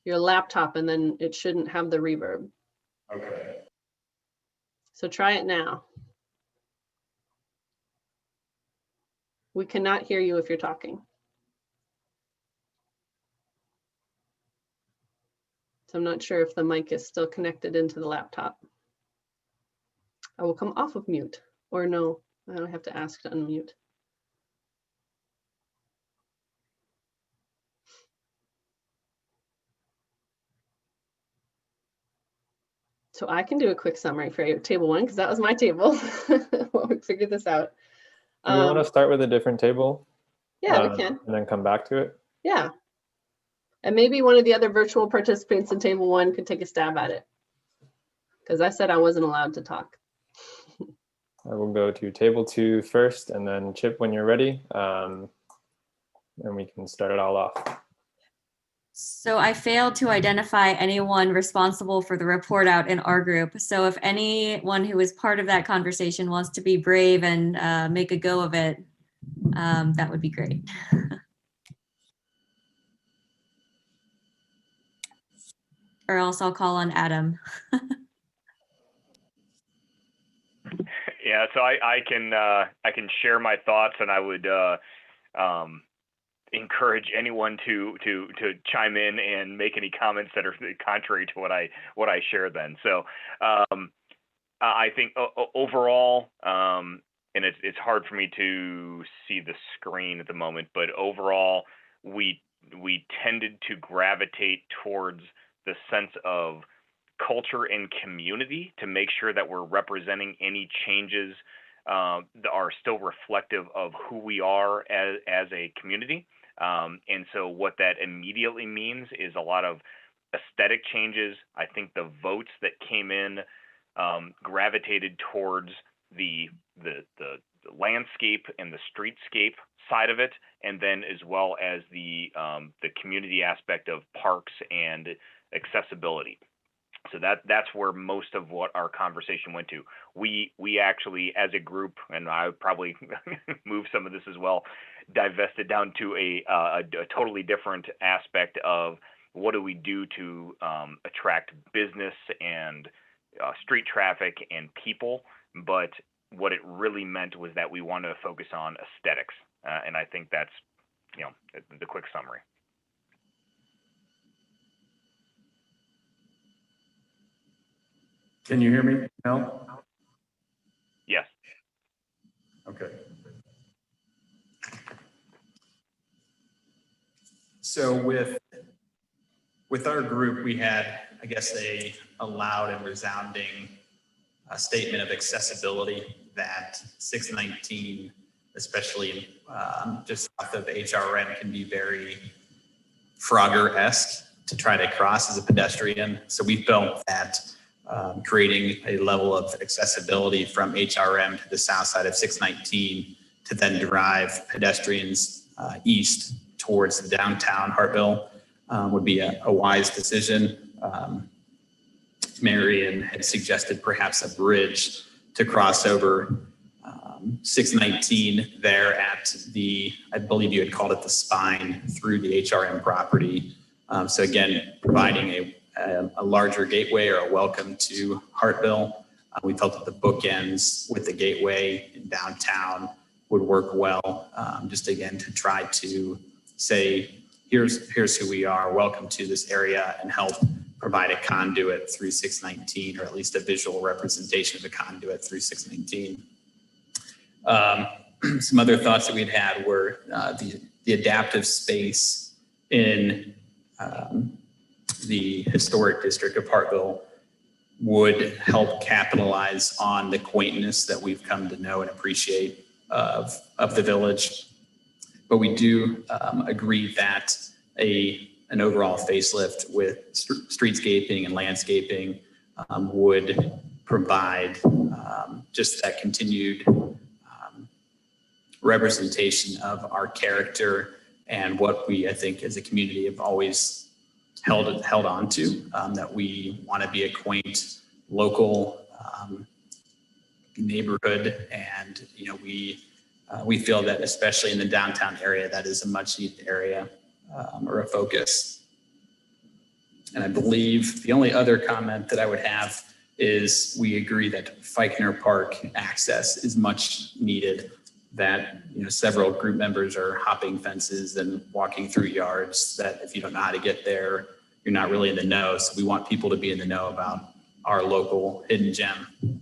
your laptop, and then it shouldn't have the reverb. Okay. So try it now. We cannot hear you if you're talking. So I'm not sure if the mic is still connected into the laptop. I will come off of mute, or no, I don't have to ask to unmute. So I can do a quick summary for you, table 1, because that was my table when we figured this out. Do we want to start with a different table? Yeah, we can. And then come back to it? Yeah. And maybe one of the other virtual participants in table 1 could take a stab at it, because I said I wasn't allowed to talk. I will go to table 2 first, and then Chip when you're ready, and we can start it all off. So I failed to identify anyone responsible for the report out in our group. So if anyone who was part of that conversation wants to be brave and make a go of it, that would be great. Or else I'll call on Adam. Yeah, so I can share my thoughts, and I would encourage anyone to chime in and make any comments that are contrary to what I share then. So I think overall, and it's hard for me to see the screen at the moment, but overall we tended to gravitate towards the sense of culture and community to make sure that we're representing any changes that are still reflective of who we are as a community. And so what that immediately means is a lot of aesthetic changes. I think the votes that came in gravitated towards the landscape and the streetscape side of it, and then as well as the community aspect of parks and accessibility. So that's where most of what our conversation went to. We actually, as a group, and I would probably move some of this as well, divested down to a totally different aspect of what do we do to attract business and street traffic and people. But what it really meant was that we wanted to focus on aesthetics, and I think that's the quick summary. Can you hear me, Mel? Yes. Okay. So with our group, we had, I guess, a loud and resounding statement of accessibility that 619, especially just south of HRN, can be very Frogger-esque to try to cross as a pedestrian. So we felt that creating a level of accessibility from HRM to the south side of 619 to then drive pedestrians east towards the downtown Hartville would be a wise decision. Marion had suggested perhaps a bridge to cross over 619 there at I believe you had called it the spine through the HRM property. So again, providing a larger gateway or a welcome to Hartville. We felt that the bookends with the gateway in downtown would work well. Just again, to try to say, here's who we are, welcome to this area, and help provide a conduit through 619, or at least a visual representation of a conduit through 619. Some other thoughts that we'd had were the adaptive space in the historic district of Hartville would help capitalize on the quaintness that we've come to know and appreciate of the village. But we do agree that an overall facelift with streetscaping and landscaping would provide just that continued representation of our character and what we, I think, as a community have always held on to, that we want to be a quaint local neighborhood. And, we feel that especially in the downtown area, that is a much needed area or a focus. And I believe the only other comment that I would have is we agree that Feichner Park access is much needed that, several group members are hopping fences and walking through yards that if you don't know how to get there, you're not really in the know. So we want people to be in the know about our local hidden gem.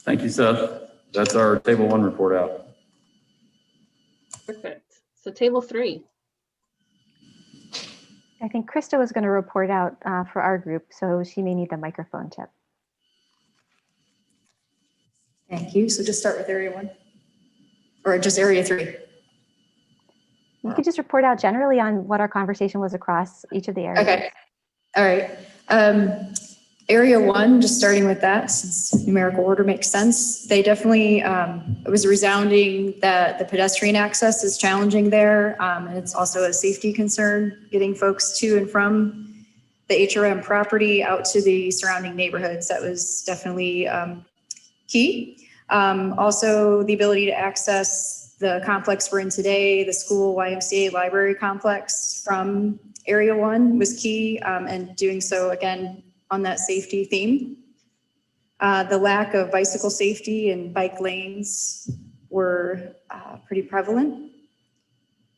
Thank you, Seth. That's our table 1 report out. Perfect. So table 3. I think Krista was going to report out for our group, so she may need the microphone, Chip. Thank you. So just start with area 1 or just area 3. You could just report out generally on what our conversation was across each of the areas. Okay. All right. Area 1, just starting with that, since numerical order makes sense. They definitely, it was resounding that the pedestrian access is challenging there. And it's also a safety concern, getting folks to and from the HRM property out to the surrounding neighborhoods. That was definitely key. Also, the ability to access the complex we're in today, the school, YMCA, library complex from Area 1 was key, and doing so again on that safety theme. The lack of bicycle safety and bike lanes were pretty prevalent.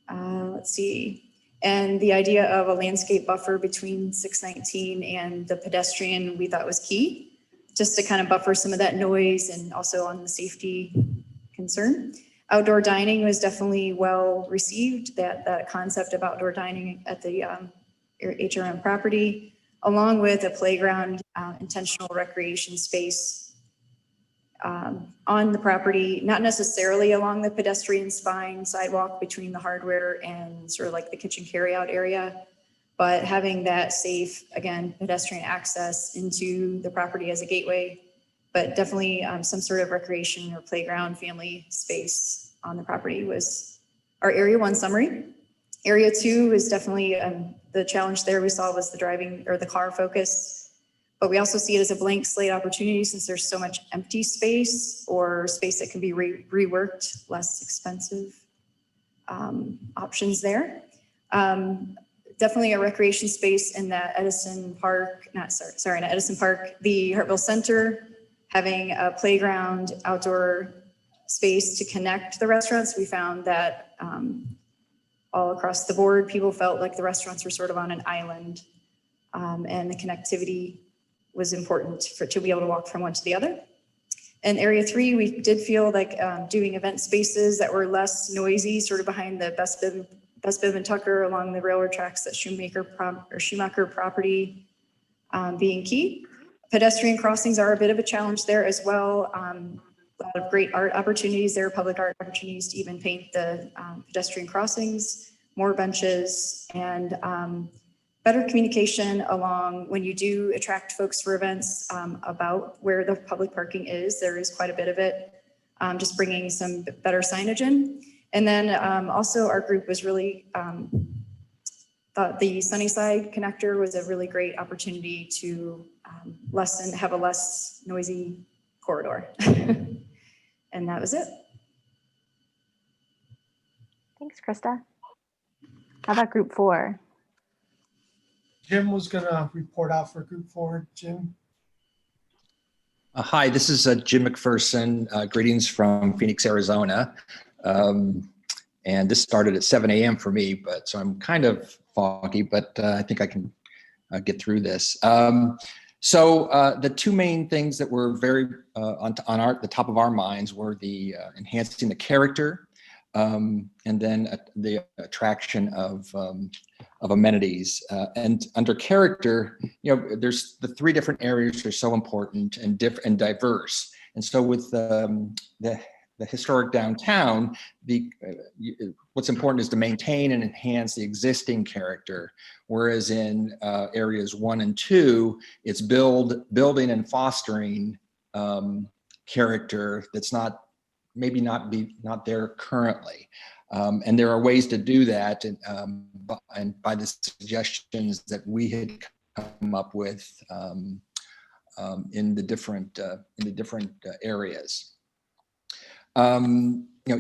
Let's see. And the idea of a landscape buffer between 619 and the pedestrian we thought was key, just to kind of buffer some of that noise and also on the safety concern. Outdoor dining was definitely well received, that concept of outdoor dining at the HRM property, along with a playground, intentional recreation space on the property, not necessarily along the pedestrian spine sidewalk between the hardware and sort of like the kitchen carryout area, but having that safe, again, pedestrian access into the property as a gateway, but definitely some sort of recreation or playground family space on the property was our Area 1 summary. Area 2 is definitely the challenge there we saw was the driving or the car focus, but we also see it as a blank slate opportunity since there's so much empty space or space that can be reworked, less expensive options there. Definitely a recreation space in that Edison Park, not Edison Park, the Hartville Center, having a playground, outdoor space to connect the restaurants. We found that all across the board, people felt like the restaurants were sort of on an island, and the connectivity was important to be able to walk from one to the other. In Area 3, we did feel like doing event spaces that were less noisy, sort of behind the Best Biv and Tucker along the railroad tracks at Schumacher property being key. Pedestrian crossings are a bit of a challenge there as well. A lot of great art opportunities there, public art opportunities to even paint the pedestrian crossings, more benches, and better communication along when you do attract folks for events about where the public parking is. There is quite a bit of it, just bringing some better signage in. And then also our group was really, thought the Sunnyside connector was a really great opportunity to have a less noisy corridor. And that was it. Thanks, Krista. How about group 4? Jim was going to report out for group 4. Jim. Hi, this is Jim McPherson. Greetings from Phoenix, Arizona. And this started at 7 a.m. for me, so I'm kind of foggy, but I think I can get through this. So the two main things that were very on the top of our minds were the enhancing the character, and then the attraction of amenities. And under character, there's the 3 different areas are so important and diverse. And so with the historic downtown, what's important is to maintain and enhance the existing character. Whereas in areas 1 and 2, it's building and fostering character that's not there currently. And there are ways to do that, and by the suggestions that we had come up with in the different areas.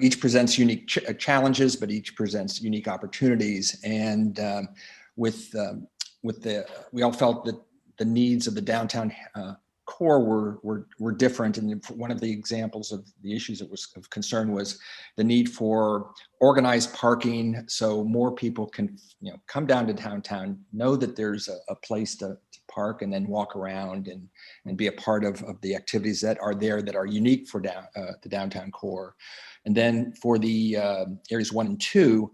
Each presents unique challenges, but each presents unique opportunities. And we all felt that the needs of the downtown core were different. And one of the examples of the issues that was of concern was the need for organized parking, so more people can come down to downtown, know that there's a place to park, and then walk around and be a part of the activities that are there that are unique for the downtown core. And then for the areas 1 and 2,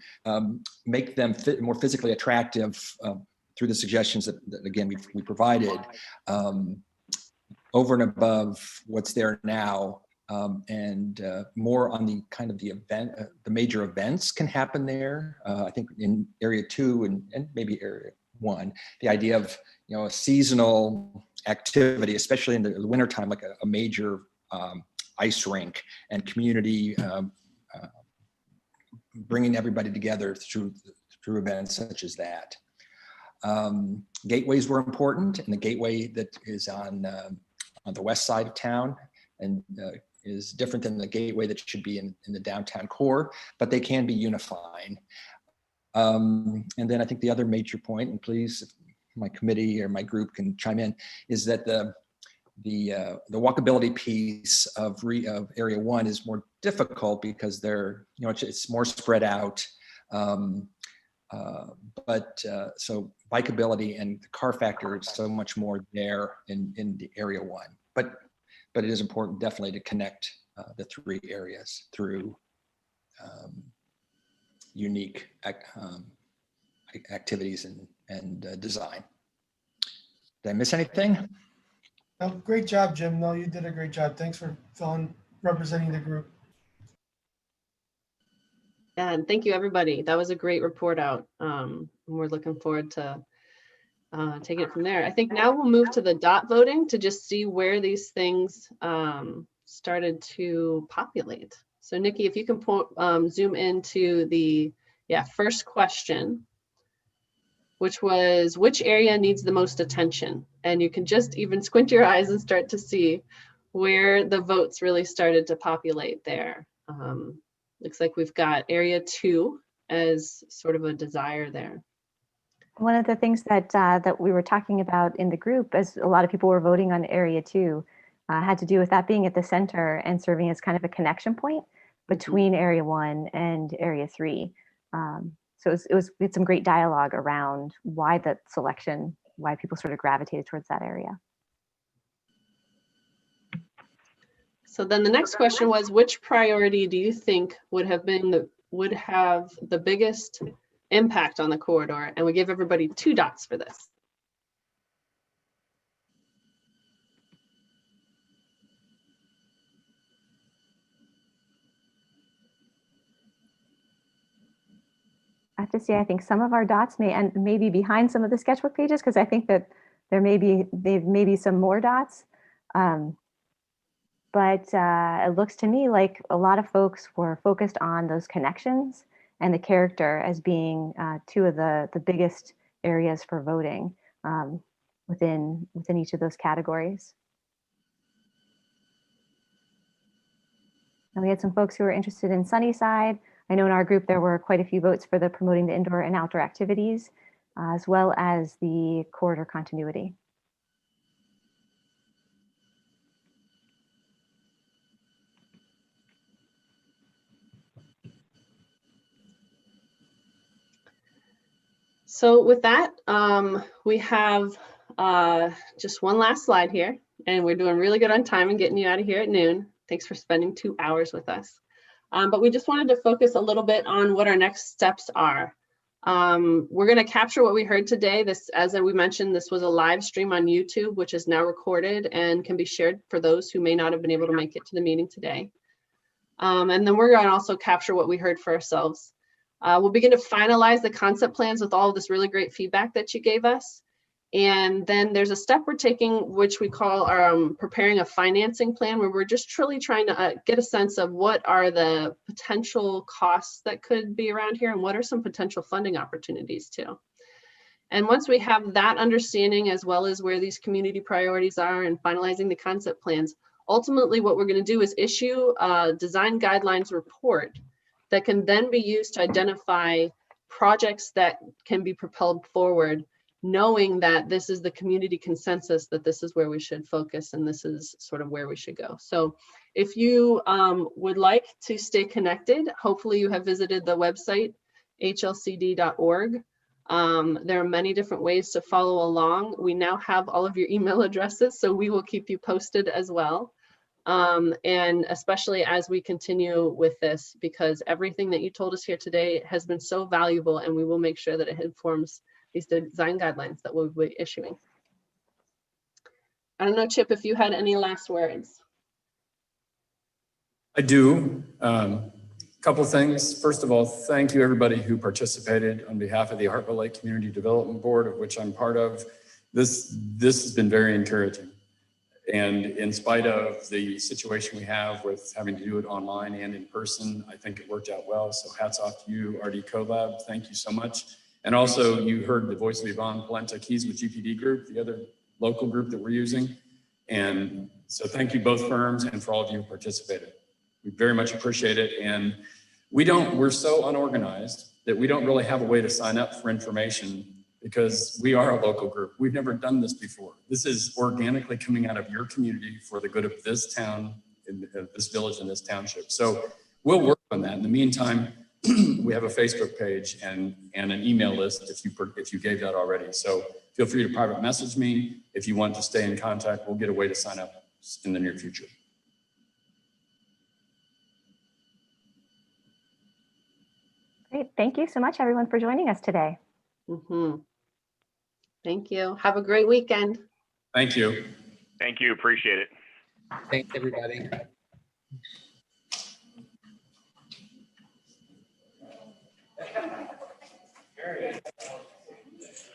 make them more physically attractive through the suggestions that again, we provided, over and above what's there now, and more on the kind of the event, the major events can happen there. I think in area 2 and maybe area 1, the idea of a seasonal activity, especially in the wintertime, like a major ice rink and community, bringing everybody together through events such as that. Gateways were important, and the gateway that is on the west side of town and is different than the gateway that should be in the downtown core, but they can be unifying. And then I think the other major point, and please, if my committee or my group can chime in, is that the walkability piece of area 1 is more difficult because they're, it's more spread out. So bikeability and the car factor is so much more there in the area 1, but it is important definitely to connect the 3 areas through unique activities and design. Did I miss anything? No, great job, Jim. No, you did a great job. Thanks for representing the group. Yeah, and thank you, everybody. That was a great report out. We're looking forward to taking it from there. I think now we'll move to the dot voting to just see where these things started to populate. So Nikki, if you can zoom into the first question, which was, which area needs the most attention? And you can just even squint your eyes and start to see where the votes really started to populate there. Looks like we've got area 2 as sort of a desire there. One of the things that we were talking about in the group, as a lot of people were voting on area 2, had to do with that being at the center and serving as kind of a connection point between area 1 and area 3. So we had some great dialogue around why that selection, why people sort of gravitated towards that area. So then the next question was, which priority do you think would have the biggest impact on the corridor? And we gave everybody 2 dots for this. I have to say, I think some of our dots may be behind some of the sketchbook pages, because I think that there may be some more dots. But it looks to me like a lot of folks were focused on those connections and the character as being 2 of the biggest areas for voting within each of those categories. And we had some folks who were interested in Sunnyside. I know in our group there were quite a few votes for the promoting the indoor and outdoor activities, as well as the corridor continuity. So with that, we have just one last slide here, and we're doing really good on time and getting you out of here at noon. Thanks for spending 2 hours with us. But we just wanted to focus a little bit on what our next steps are. We're going to capture what we heard today. This, as we mentioned, this was a live stream on YouTube, which is now recorded and can be shared for those who may not have been able to make it to the meeting today. And then we're going to also capture what we heard for ourselves. We'll begin to finalize the concept plans with all of this really great feedback that you gave us. And then there's a step we're taking, which we call our preparing a financing plan, where we're just truly trying to get a sense of what are the potential costs that could be around here and what are some potential funding opportunities too. And once we have that understanding, as well as where these community priorities are and finalizing the concept plans, ultimately what we're going to do is issue a design guidelines report that can then be used to identify projects that can be propelled forward knowing that this is the community consensus, that this is where we should focus and this is sort of where we should go. So if you would like to stay connected, hopefully you have visited the website, hlcd.org. There are many different ways to follow along. We now have all of your email addresses, so we will keep you posted as well. And especially as we continue with this, because everything that you told us here today has been so valuable, and we will make sure that it informs these design guidelines that we'll be issuing. I don't know, Chip, if you had any last words. I do. Couple things. First of all, thank you everybody who participated on behalf of the HARTVILLE Lake Community Development Board, of which I'm part of. This has been very encouraging. And in spite of the situation we have with having to do it online and in person, I think it worked out well. So hats off to you, RD CoLab. Thank you so much. And also you heard the voice of Yvonne Polenta. He's with GPD Group, the other local group that we're using. And so thank you both firms and for all of you who participated. We very much appreciate it. And we're so unorganized that we don't really have a way to sign up for information because we are a local group. We've never done this before. This is organically coming out of your community for the good of this town, in this village, and this township. So we'll work on that. In the meantime, we have a Facebook page and an email list if you gave that already. So feel free to private message me. If you want to stay in contact, we'll get a way to sign up in the near future. Great. Thank you so much, everyone, for joining us today. Thank you. Have a great weekend. Thank you. Thank you. Appreciate it. Thanks, everybody. Very good.